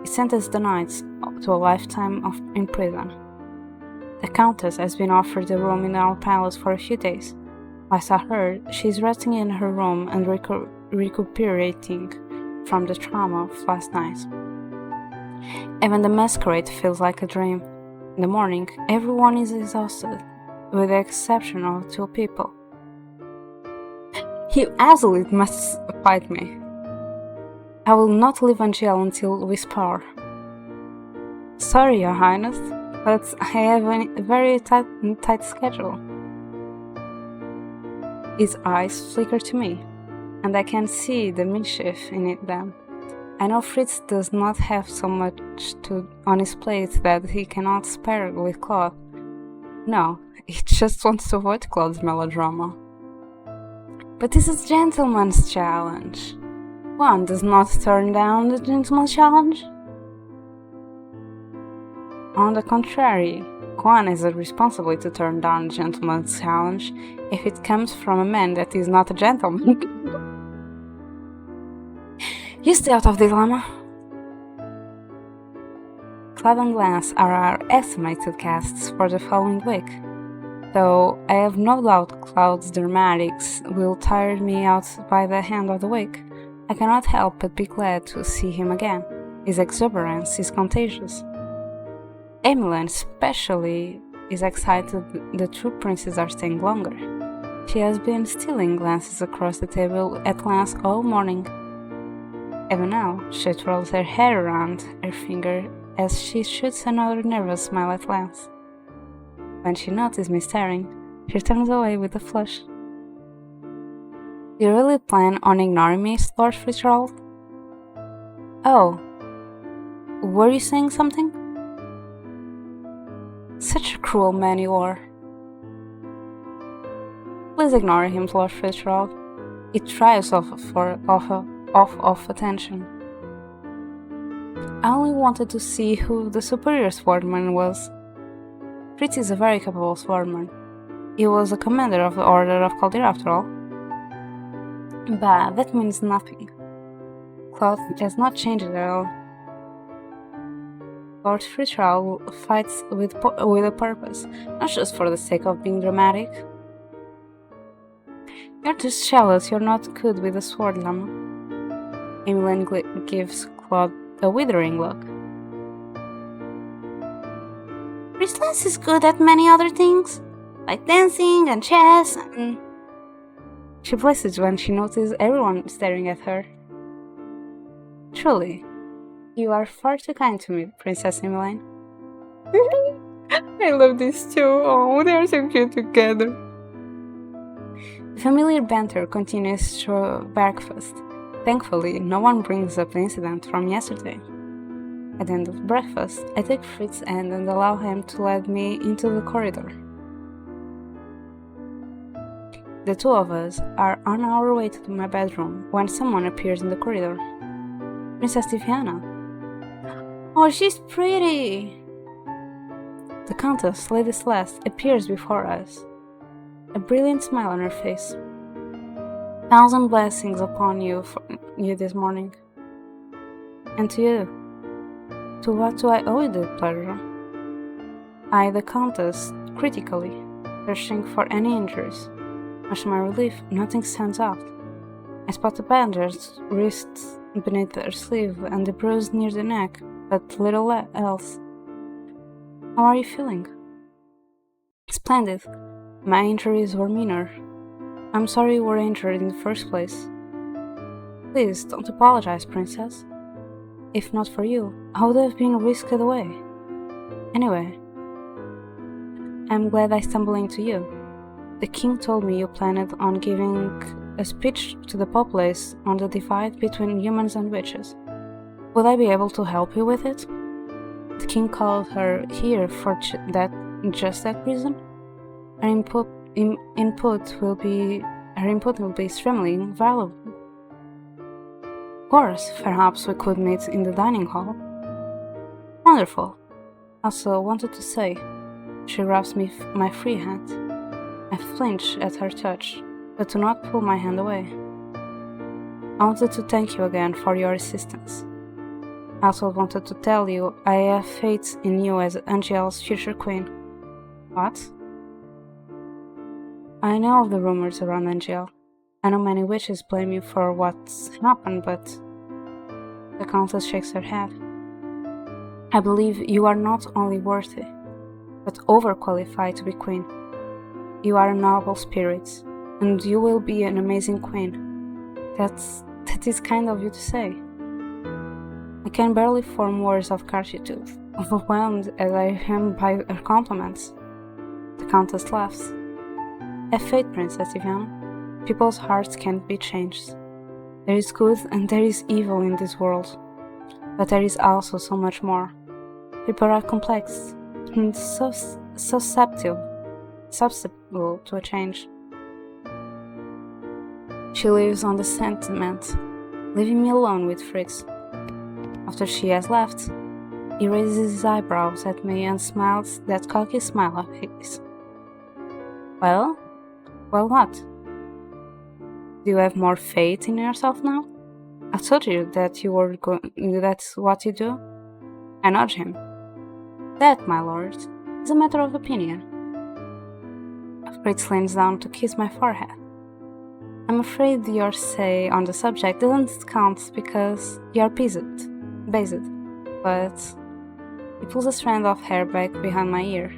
Speaker 2: he sentenced the knights to a lifetime in prison. The countess has been offered a room in our palace for a few days. Last I heard, she is resting in her room and recuperating from the trauma of last night. Even the masquerade feels like a dream. In the morning, everyone is exhausted, with the exception of 2 people.
Speaker 1: You absolutely must fight me.
Speaker 2: I will not leave Angel until we spar.
Speaker 1: Sorry, Your Highness, but I have a very tight schedule. His eyes flicker to me, and I can see the mischief in them. I know Fritz does not have so much on his plate that he cannot spare with Claude. No, he just wants to avoid Claude's melodrama.
Speaker 2: But this is gentleman's challenge. One does not turn down the gentleman's challenge.
Speaker 1: On the contrary, Quan has a responsibility to turn down the gentleman's challenge if it comes from a man that is not a gentleman.
Speaker 2: You stay out of the dilemma.
Speaker 1: Claude and Glance are our estimated casts for the following week, though I have no doubt Claude's dramatics will tire me out by the end of the week. I cannot help but be glad to see him again. His exuberance is contagious. Emily especially is excited the 2 princes are staying longer. She has been stealing glances across the table at Glance all morning. Even now, she twirls her hair around her finger as she shoots another nervous smile at Glance. When she notices me staring, she turns away with a flush. You really plan on ignoring me, Lord Fitzgerald?
Speaker 2: Oh, were you saying something?
Speaker 1: Such a cruel man you are. Please ignore him, Lord Fitzgerald. He thrives off attention. I only wanted to see who the superior swordsman was. Fritz is a very capable swordsman. He was a commander of the Order of Caldera after all. But that means nothing. Claude has not changed at all. Lord Fitzgerald fights with a purpose, not just for the sake of being dramatic. You're just jealous you're not good with a sword, Lama. Emily gives Claude a withering look.
Speaker 2: Fritz is good at many other things, like dancing and chess and...
Speaker 1: She blushes when she notices everyone staring at her. Truly, you are far too kind to me, Princess Emmeline. I love these 2. Oh, they are so cute together. The familiar banter continues through breakfast. Thankfully, no one brings up the incident from yesterday. At the end of breakfast, I take Fritz's hand and allow him to lead me into the corridor. The 2 of us are on our way to my bedroom when someone appears in the corridor. Princess Tiziana.
Speaker 2: Oh, she's pretty!
Speaker 1: The Countess, Lady Celeste, appears before us, a brilliant smile on her face. 1,000 blessings upon you
Speaker 2: you this morning. And to you. To what do I owe you the pleasure? I, the Countess, critically, searching for any injuries. Much to my relief, nothing stands out. I spot the bandaged wrists beneath her sleeve and the bruise near the neck, but little else. How are you feeling? Splendid. My injuries were minor. I'm sorry you were injured in the first place. Please, don't apologize, Princess. If not for you, I would have been whisked away. Anyway, I'm glad I stumbled into you. The king told me you planned on giving a speech to the populace on the divide between humans and witches. Would I be able to help you with it? The king called her here for just that reason? Her input will be extremely invaluable. Of course, perhaps we could meet in the dining hall. Wonderful. Also wanted to say, she grabs my free hand. I flinch at her touch, but do not pull my hand away. I wanted to thank you again for your assistance. I also wanted to tell you I have faith in you as Angel's future queen. What? I know of the rumors around Angel. I know many witches blame you for what's happened, but... The Countess shakes her head. I believe you are not only worthy, but overqualified to be queen. You are a noble spirit, and you will be an amazing queen. That is kind of you to say. I can barely form words of gratitude, overwhelmed as I am by her compliments. The Countess laughs. Have faith, Princess Evian. People's hearts can't be changed. There is good and there is evil in this world, but there is also so much more. People are complex and so susceptible to a change. She lives on the sentiment, leaving me alone with Fritz. After she has left, he raises his eyebrows at me and smiles that cocky smile of his. Well, what? Do you have more faith in yourself now? I told you that that's what you do. I nudge him. That, my lord, is a matter of opinion. Fritz leans down to kiss my forehead. I'm afraid your say on the subject doesn't count because you're based, but he pulls a strand of hair back behind my ear.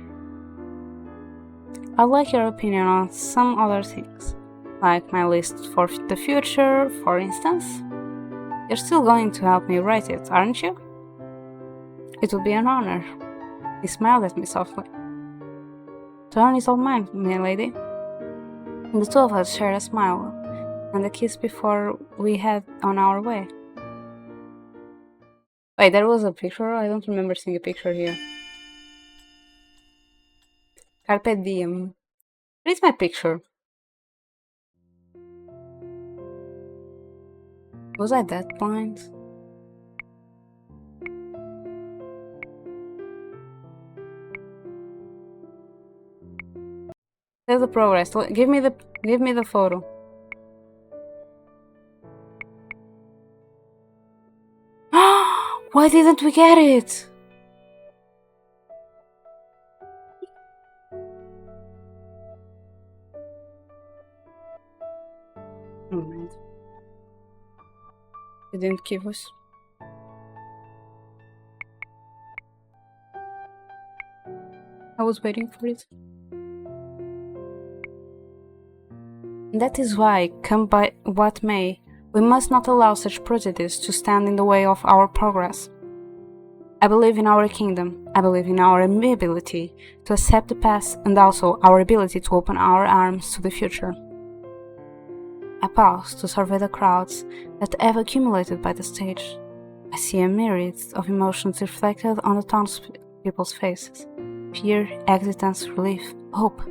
Speaker 2: I'd like your opinion on some other things, like my list for the future, for instance. You're still going to help me write it, aren't you? It would be an honor. He smiled at me softly. The honor is all mine, my lady. And the two of us shared a smile and a kiss before we head on our way. Wait, there was a picture? I don't remember seeing a picture here. Carpe diem. Where is my picture? Was I that blind? There's the progress. Give me the photo. Why didn't we get it? Oh man. They didn't give us. I was waiting for it. And that is why, come by what may, we must not allow such prejudice to stand in the way of our progress. I believe in our kingdom. I believe in our ability to accept the past and also our ability to open our arms to the future. I pause to survey the crowds that have accumulated by the stage. I see a myriad of emotions reflected on the townspeople's faces. Fear, hesitance, relief, hope.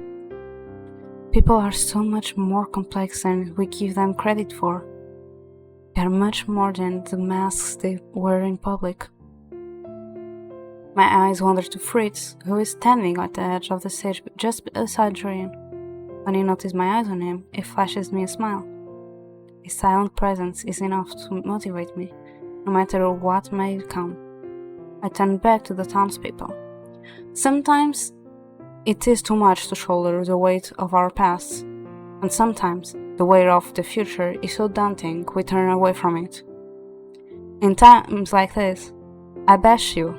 Speaker 2: People are so much more complex than we give them credit for. They are much more than the masks they wear in public. My eyes wander to Fritz, who is standing at the edge of the stage just beside Julian. When he notices my eyes on him, he flashes me a smile. His silent presence is enough to motivate me, no matter what may come. I turn back to the townspeople. Sometimes it is too much to shoulder the weight of our past, and sometimes the weight of the future is so daunting we turn away from it. In times like this, I beseech you,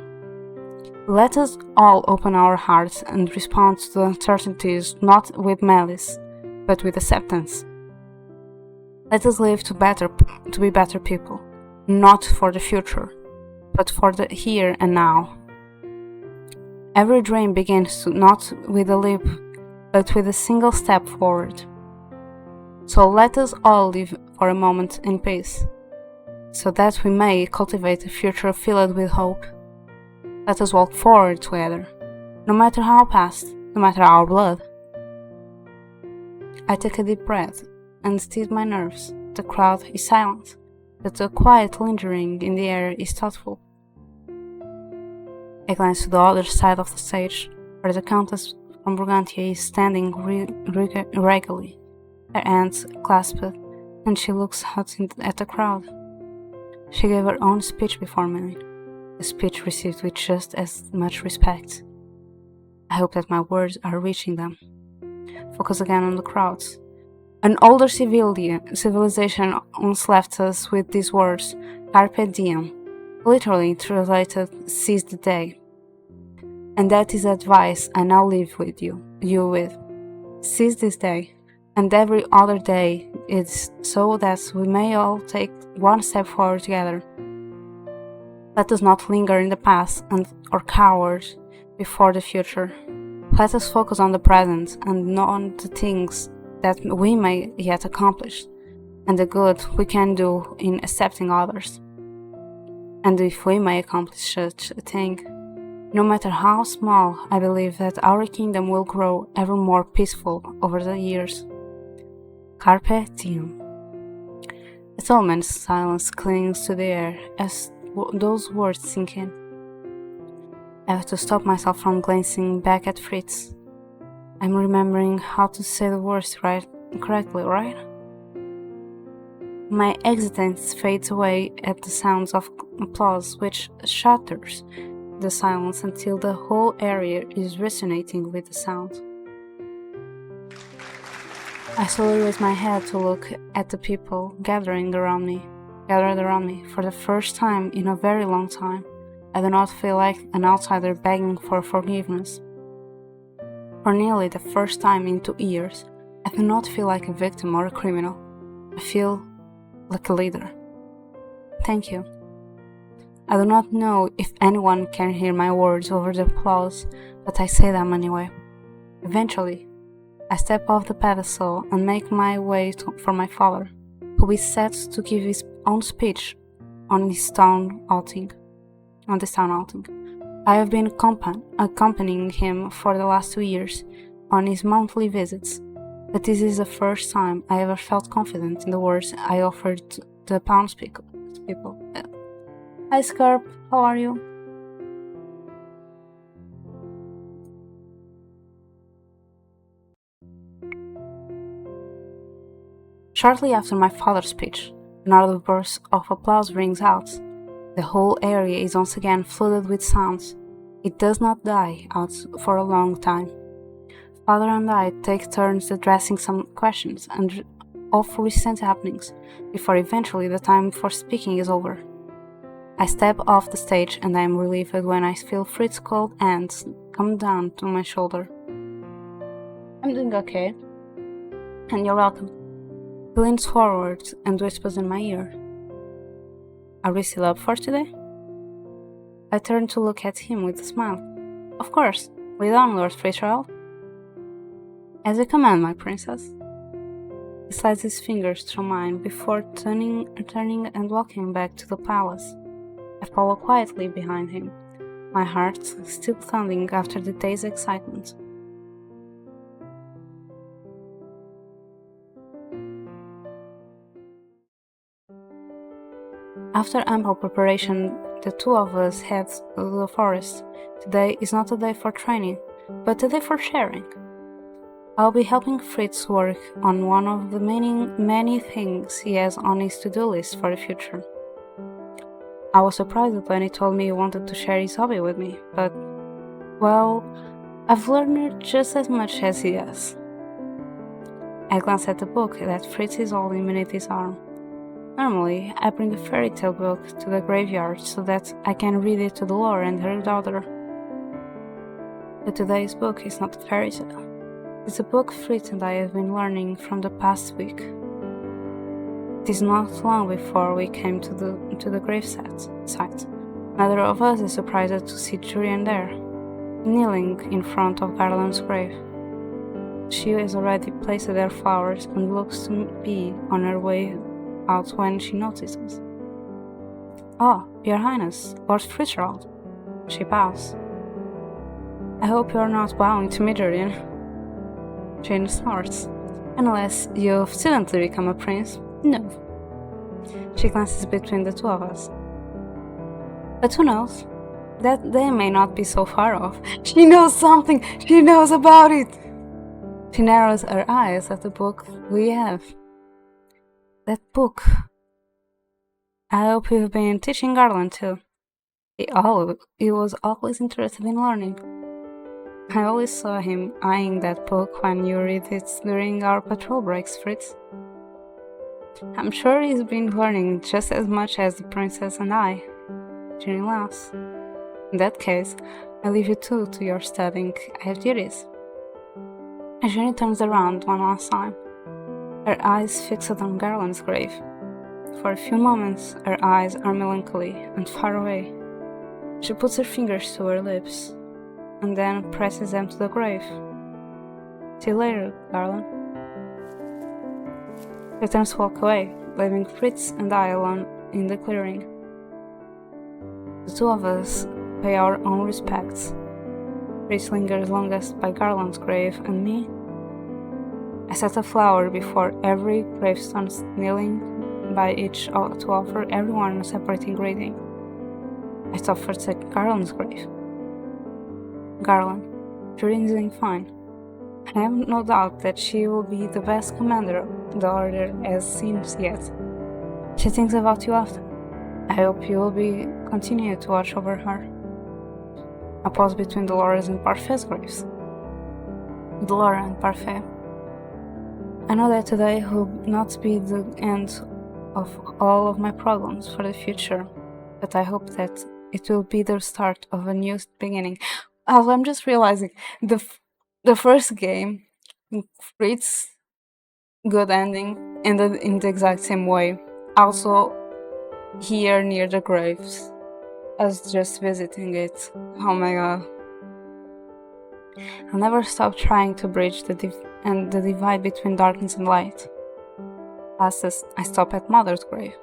Speaker 2: let us all open our hearts and respond to the uncertainties not with malice, but with acceptance. Let us live to be better people, not for the future, but for the here and now. Every dream begins not with a leap, but with a single step forward. So let us all live for a moment in peace, so that we may cultivate a future filled with hope. Let us walk forward together, no matter our past, no matter our blood. I take a deep breath and steady my nerves. The crowd is silent, but the quiet lingering in the air is thoughtful. I glance to the other side of the stage, where the Countess from Brigantia is standing regally, her hands clasped, and she looks out at the crowd. She gave her own speech before me, a speech received with just as much respect. I hope that my words are reaching them. Focus again on the crowds. An older civilization once left us with these words, Carpe diem, literally translated, seize the day. And that is advice I now leave with you with. Seize this day, and every other day is so that we may all take one step forward together. Let us not linger in the past or cower before the future. Let us focus on the present and on the things that we may yet accomplish, and the good we can do in accepting others. And if we may accomplish such a thing, no matter how small, I believe that our kingdom will grow ever more peaceful over the years. Carpe diem. A tall man's silence clings to the air as those words sink in. I have to stop myself from glancing back at Fritz. I'm remembering how to say the words correctly, right? My hesitance fades away at the sounds of applause, which shatters the silence until the whole area is resonating with the sound. I slowly raise my head to look at the people gathered around me. For the first time in a very long time, I do not feel like an outsider begging for forgiveness. For nearly the first time in 2 years, I do not feel like a victim or a criminal. I feel like a leader. Thank you. I do not know if anyone can hear my words over the applause, but I say them anyway. Eventually, I step off the pedestal and make my way for my father, who is set to give his own speech on this town outing. I have been accompanying him for the last 2 years on his monthly visits, but this is the first time I ever felt confident in the words I offered to the townspeople. Hi Scarp, how are you? Shortly after my father's speech, another burst of applause rings out. The whole area is once again flooded with sounds. It does not die out for a long time. Father and I take turns addressing some questions and of recent happenings, before eventually the time for speaking is over. I step off the stage and I am relieved when I feel Fritz's cold hands come down to my shoulder. I'm doing okay, and you're welcome. He leans forward and whispers in my ear. Are we still up for today? I turn to look at him with a smile. Of course, lead on, Lord Fitzgerald. As you command, my princess. He slides his fingers through mine before turning and walking back to the palace. I follow quietly behind him, my heart still thumping after the day's excitement. After ample preparation, the two of us head to the forest. Today is not a day for training, but a day for sharing. I'll be helping Fritz work on one of the many things he has on his to-do list for the future. I was surprised when he told me he wanted to share his hobby with me, but, well, I've learned just as much as he has. I glanced at the book that Fritz is holding beneath his arm. Normally, I bring a fairy tale book to the graveyard so that I can read it to Laura and her daughter. But today's book is not a fairy tale. It's a book Fritz and I have been learning from the past week. It is not long before we came to the grave site. Neither of us is surprised to see Julian there, kneeling in front of Garland's grave. She has already placed their flowers and looks to be on her way out when she notices. "Oh, Your Highness, Lord Fitzgerald." She bows. "I hope you are not bowing to me, Julian." Jane snorts. "Unless you've suddenly become a prince, no." She glances between the two of us. "But who knows? That day may not be so far off." "She knows something! She knows about it!" She narrows her eyes at the book we have. "That book. I hope you've been teaching Garland too. He was always interested in learning. I always saw him eyeing that book when you read it during our patrol breaks, Fritz. I'm sure he's been learning just as much as the princess and I." Jenny laughs. "In that case, I leave you two to your studying. I have duties." And Jenny turns around one last time, her eyes fixed on Garland's grave. For a few moments, her eyes are melancholy and far away. She puts her fingers to her lips, and then presses them to the grave. "See you later, Garland." She turns to walk away, leaving Fritz and I alone in the clearing. The two of us pay our own respects. Fritz lingers longest by Garland's grave, and me? I set a flower before every gravestone, kneeling by each to offer everyone a separating greeting. I stop first at Garland's grave. "Garland, Julian is doing fine. I have no doubt that she will be the best commander the Order has seen yet. She thinks about you often. I hope you will continue to watch over her." A pause between Dolores and Parfait's graves. Dolores and Parfait. "I know that today will not be the end of all of my problems for the future, but I hope that it will be the start of a new beginning." Also, I'm just realizing the first game, Fritz good ending ended in the exact same way. Also, here near the graves, us just visiting it. Oh my god. I'll never stop trying to bridge the divide between darkness and light. Last, I stop at Mother's grave.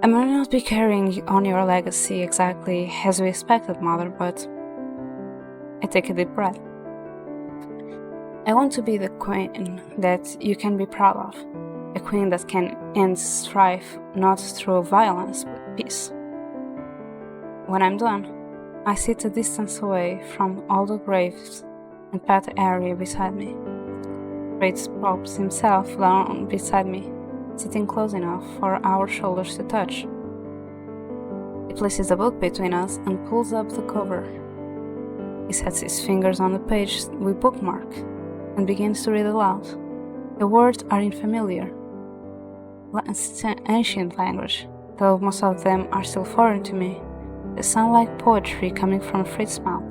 Speaker 2: I may not be carrying on your legacy exactly as we expected, Mother, but I take a deep breath. I want to be the queen that you can be proud of, a queen that can end strife not through violence but peace. When I'm done, I sit a distance away from all the graves and pat the area beside me. Fritz props himself down beside me, sitting close enough for our shoulders to touch. He places the book between us and pulls up the cover. He sets his fingers on the page we bookmark and begins to read aloud. The words are in familiar, ancient language, though most of them are still foreign to me. They sound like poetry coming from Fritz's mouth.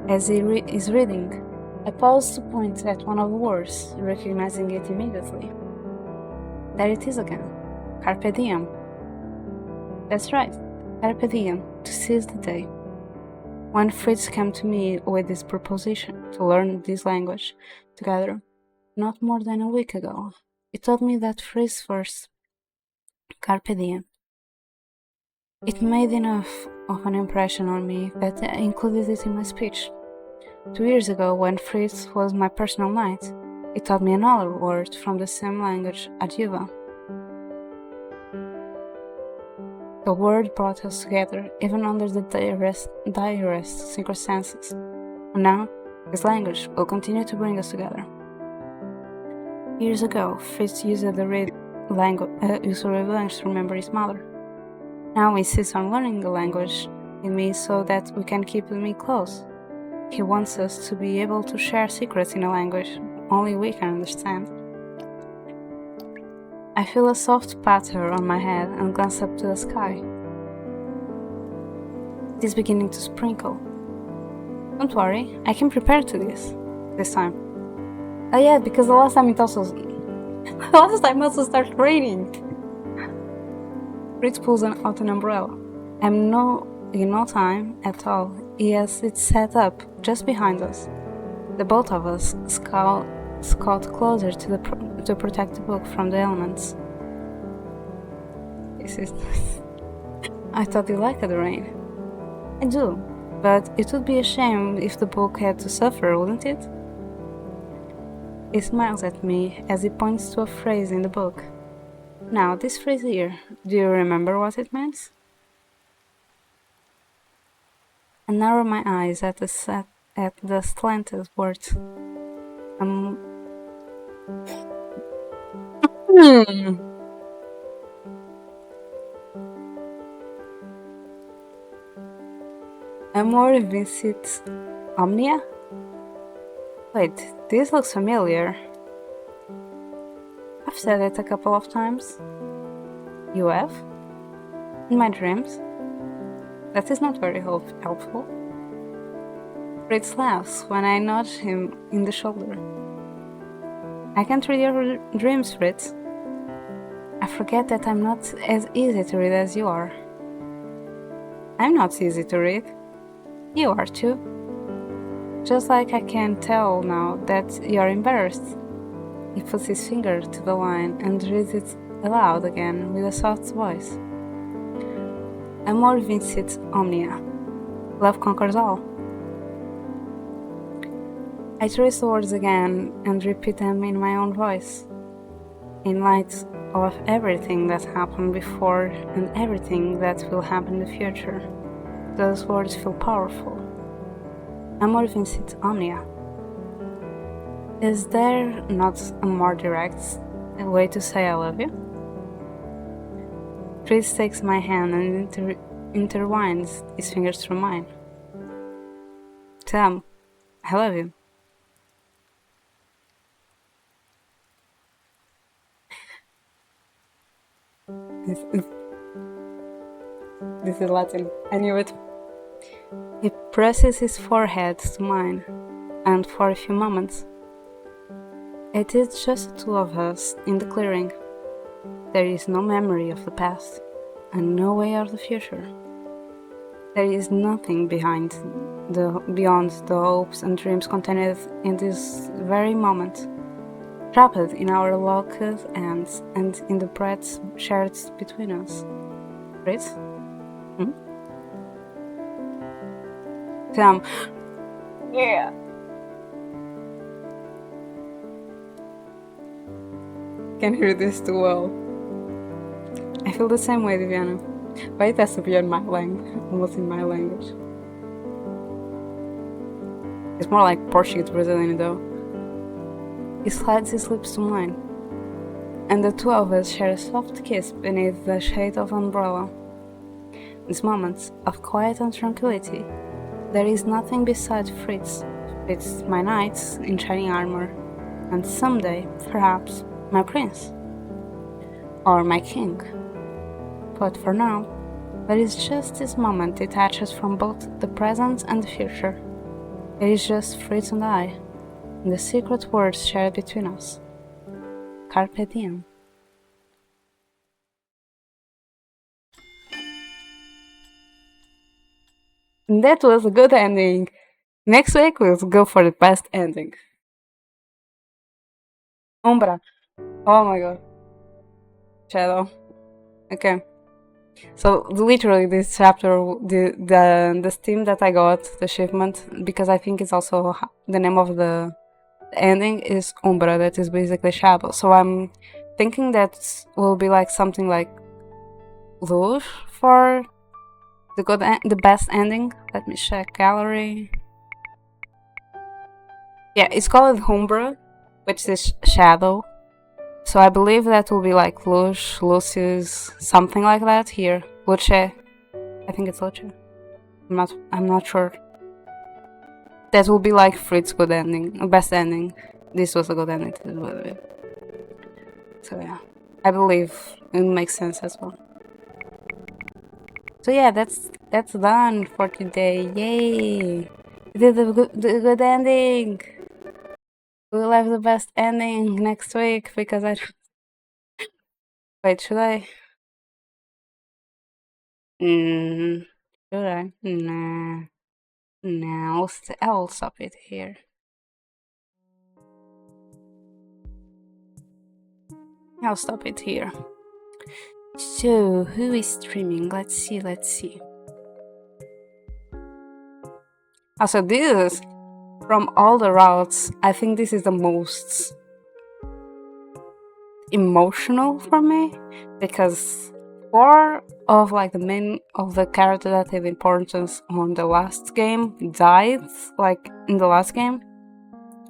Speaker 2: As he is reading, I pause to point at one of the words, recognizing it immediately. There it is again. Carpe diem. That's right, carpe diem, to seize the day. When Fritz came to me with this proposition to learn this language together, not more than a week ago, he told me that phrase first, carpe diem. It made enough of an impression on me that I included it in my speech. 2 years ago, when Fritz was my personal knight, he taught me another word from the same language, adiuva. The word brought us together, even under the direst circumstances. And now, This language will continue to bring us together. Years ago, Fritz used the language to remember his mother. Now he insists on learning the language with me so that we can keep me close. He wants us to be able to share secrets in a language only we can understand. I feel a soft patter on my head and glance up to the sky. It is beginning to sprinkle. Don't worry, I can prepare to this time. Oh yeah, because the last time it also started raining. Fritz pulls out an umbrella. In no time at all, he has it set up just behind us. The both of us scout closer to protect the book from the elements. I thought you liked the rain. I do, but it would be a shame if the book had to suffer, wouldn't it? He smiles at me as he points to a phrase in the book. Now, this phrase here, do you remember what it means? I narrow my eyes at the slanted words. Amor vincit omnia? Wait, this looks familiar. I've said it a couple of times. You have? In my dreams? That is not very helpful. Fritz laughs when I nudge him in the shoulder. I can't read your dreams, Fritz. I forget that I'm not as easy to read as you are. I'm not easy to read. You are too. Just like I can tell now that you're embarrassed. He puts his finger to the line and reads it aloud again with a soft voice. Amor vincit omnia. Love conquers all. I trace the words again and repeat them in my own voice. In light of everything that happened before and everything that will happen in the future, those words feel powerful. Amor vincit omnia. Is there not a more direct way to say I love you? Fritz takes my hand and intertwines his fingers through mine. Tom, I love you. This is Latin. I knew it. He presses his forehead to mine, and for a few moments, it is just the two of us in the clearing. There is no memory of the past, and no way of the future. There is nothing beyond the hopes and dreams contained in this very moment, wrapped in our locked hands and in the breaths shared between us. Fritz? Tom. Yeah. Can hear this too well. I feel the same way, Viviana. But it has to be in my language, almost in my language. It's more like Portuguese Brazilian though. He slides his lips to mine, and the two of us share a soft kiss beneath the shade of an umbrella. These moments of quiet and tranquility, there is nothing beside Fritz. It's my knight in shining armor, and someday, perhaps, my prince. Or my king. But for now, there is just this moment detached from both the present and the future. It is just Fritz and I, and the secret words shared between us. Carpe diem. That was a good ending. Next week we'll go for the best ending. Umbra. Oh my god. Shadow. Okay. So literally this chapter, the Steam that I got, the achievement, because I think it's also the name of the ending is Umbra, that is basically shadow. So I'm thinking that will be like something like Luz for the best ending. Let me check gallery.
Speaker 1: Yeah, it's called Humbra, which is shadow. So I believe that will be like Lush, Lucius, something like that here. Luce. I think it's Luce. I'm not sure. That will be like Fritz good ending, best ending. This was a good ending too. So yeah, I believe it makes sense as well. So yeah, that's done for today. Yay! We did the good ending. We'll have the best ending next week because I wait. Should I? Mm, should I? Nah. Nah. I'll stop it here. I'll stop it here. So who is streaming? Let's see. Let's see. Also, this is from all the routes. I think this is the most emotional for me because four of like the main of the character that had importance on the last game died like in the last game,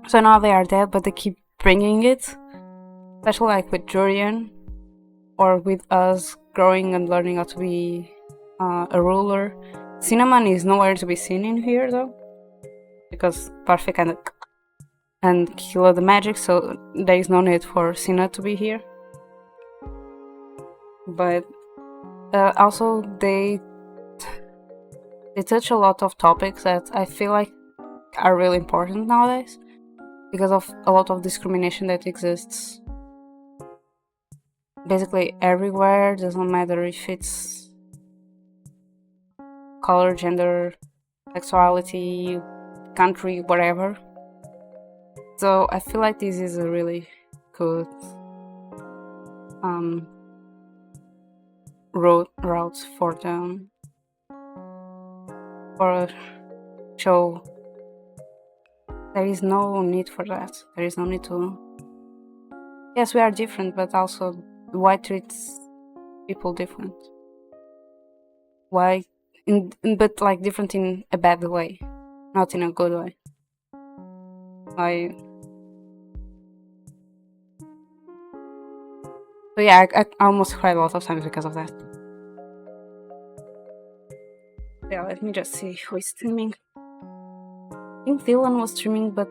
Speaker 1: so now they are dead, but they keep bringing it, especially like with Jurian or with us growing and learning how to be a ruler. Cinnamon is nowhere to be seen in here though, because Perfect and killed the magic, so there is no need for Cinna to be here. But also they touch a lot of topics that I feel like are really important nowadays because of a lot of discrimination that exists basically everywhere. Doesn't matter if it's color, gender, sexuality, country, whatever. So I feel like this is a really good route for them for a show. There is no need for that. There is no need to. Yes, we are different, but also why treats people different? Why? But like different in a bad way, not in a good way. Why? So yeah, I almost cried a lot of times because of that. Yeah, let me just see who is streaming. I think Dylan was streaming, but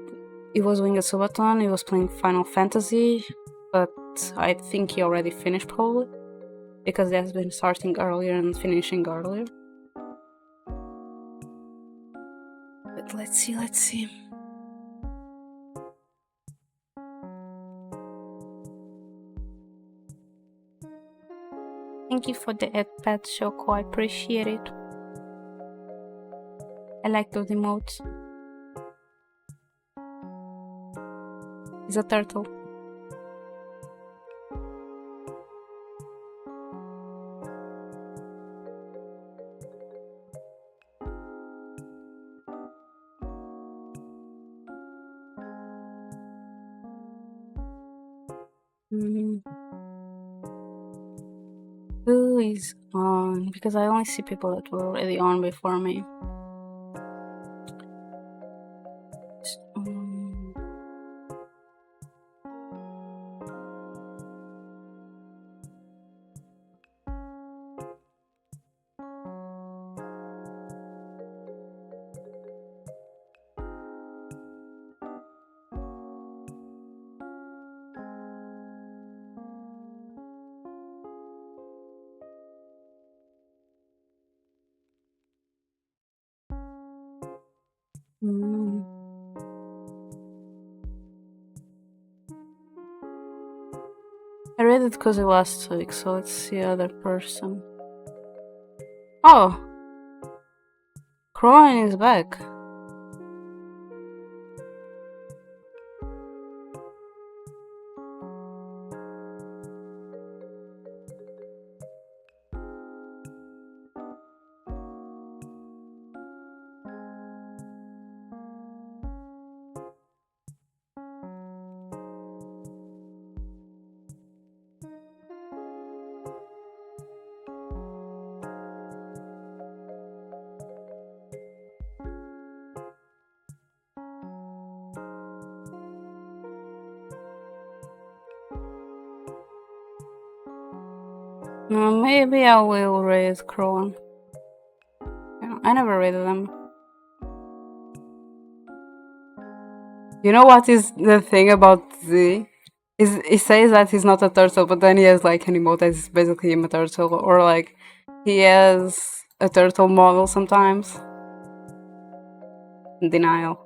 Speaker 1: he was doing a subathon. He was playing Final Fantasy, but I think he already finished probably because he has been starting earlier and finishing earlier. But let's see. Thank you for the pet Shoko, I appreciate it. I like those emotes. He's a turtle. Who is on? Because I only see people that were already on before me. I read it because it last week, so let's see other person. Oh! Crowan is back.
Speaker 2: Maybe I will read Crowan. Yeah, I never read them. You know what is the thing about Z? He says that he's not a turtle, but then he has like an emote that is basically him a turtle, or like he has a turtle model sometimes. Denial.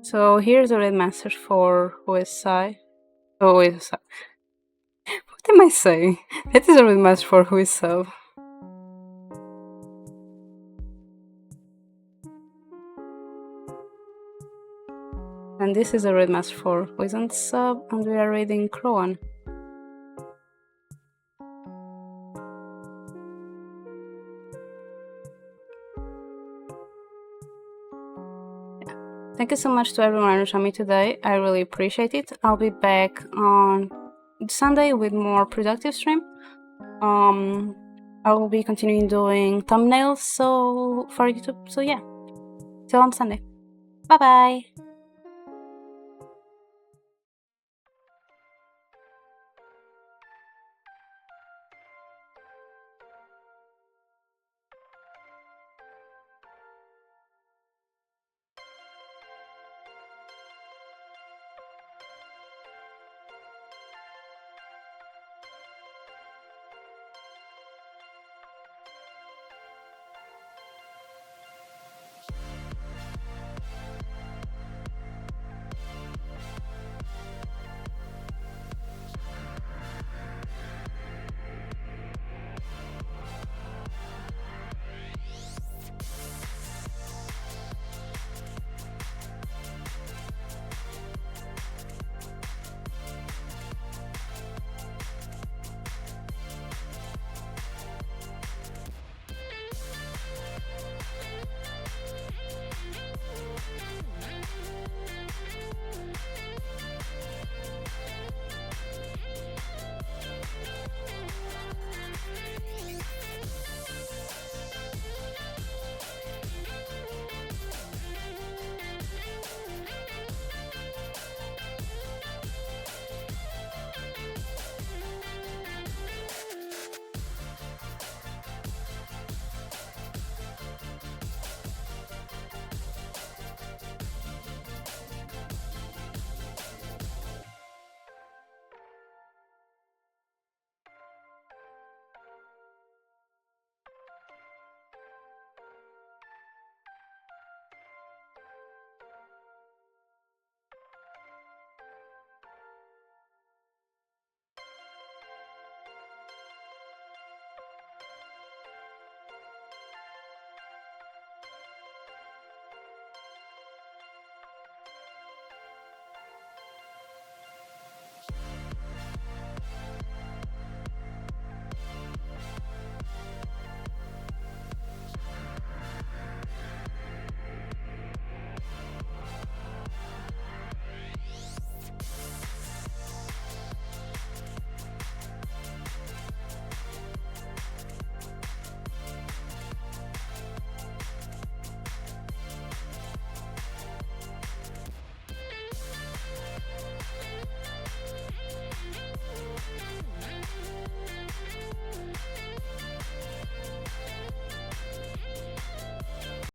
Speaker 2: So here's a red message for Huisai. Oh, Huisai. What am I saying? That is a red message for Huisai. And this is a red message for who isn't sub, and we are reading Crowan. Thank you so much to everyone who joined me today. I really appreciate it. I'll be back on Sunday with more productive stream. I will be continuing doing thumbnails for YouTube. So yeah, till on Sunday. Bye bye.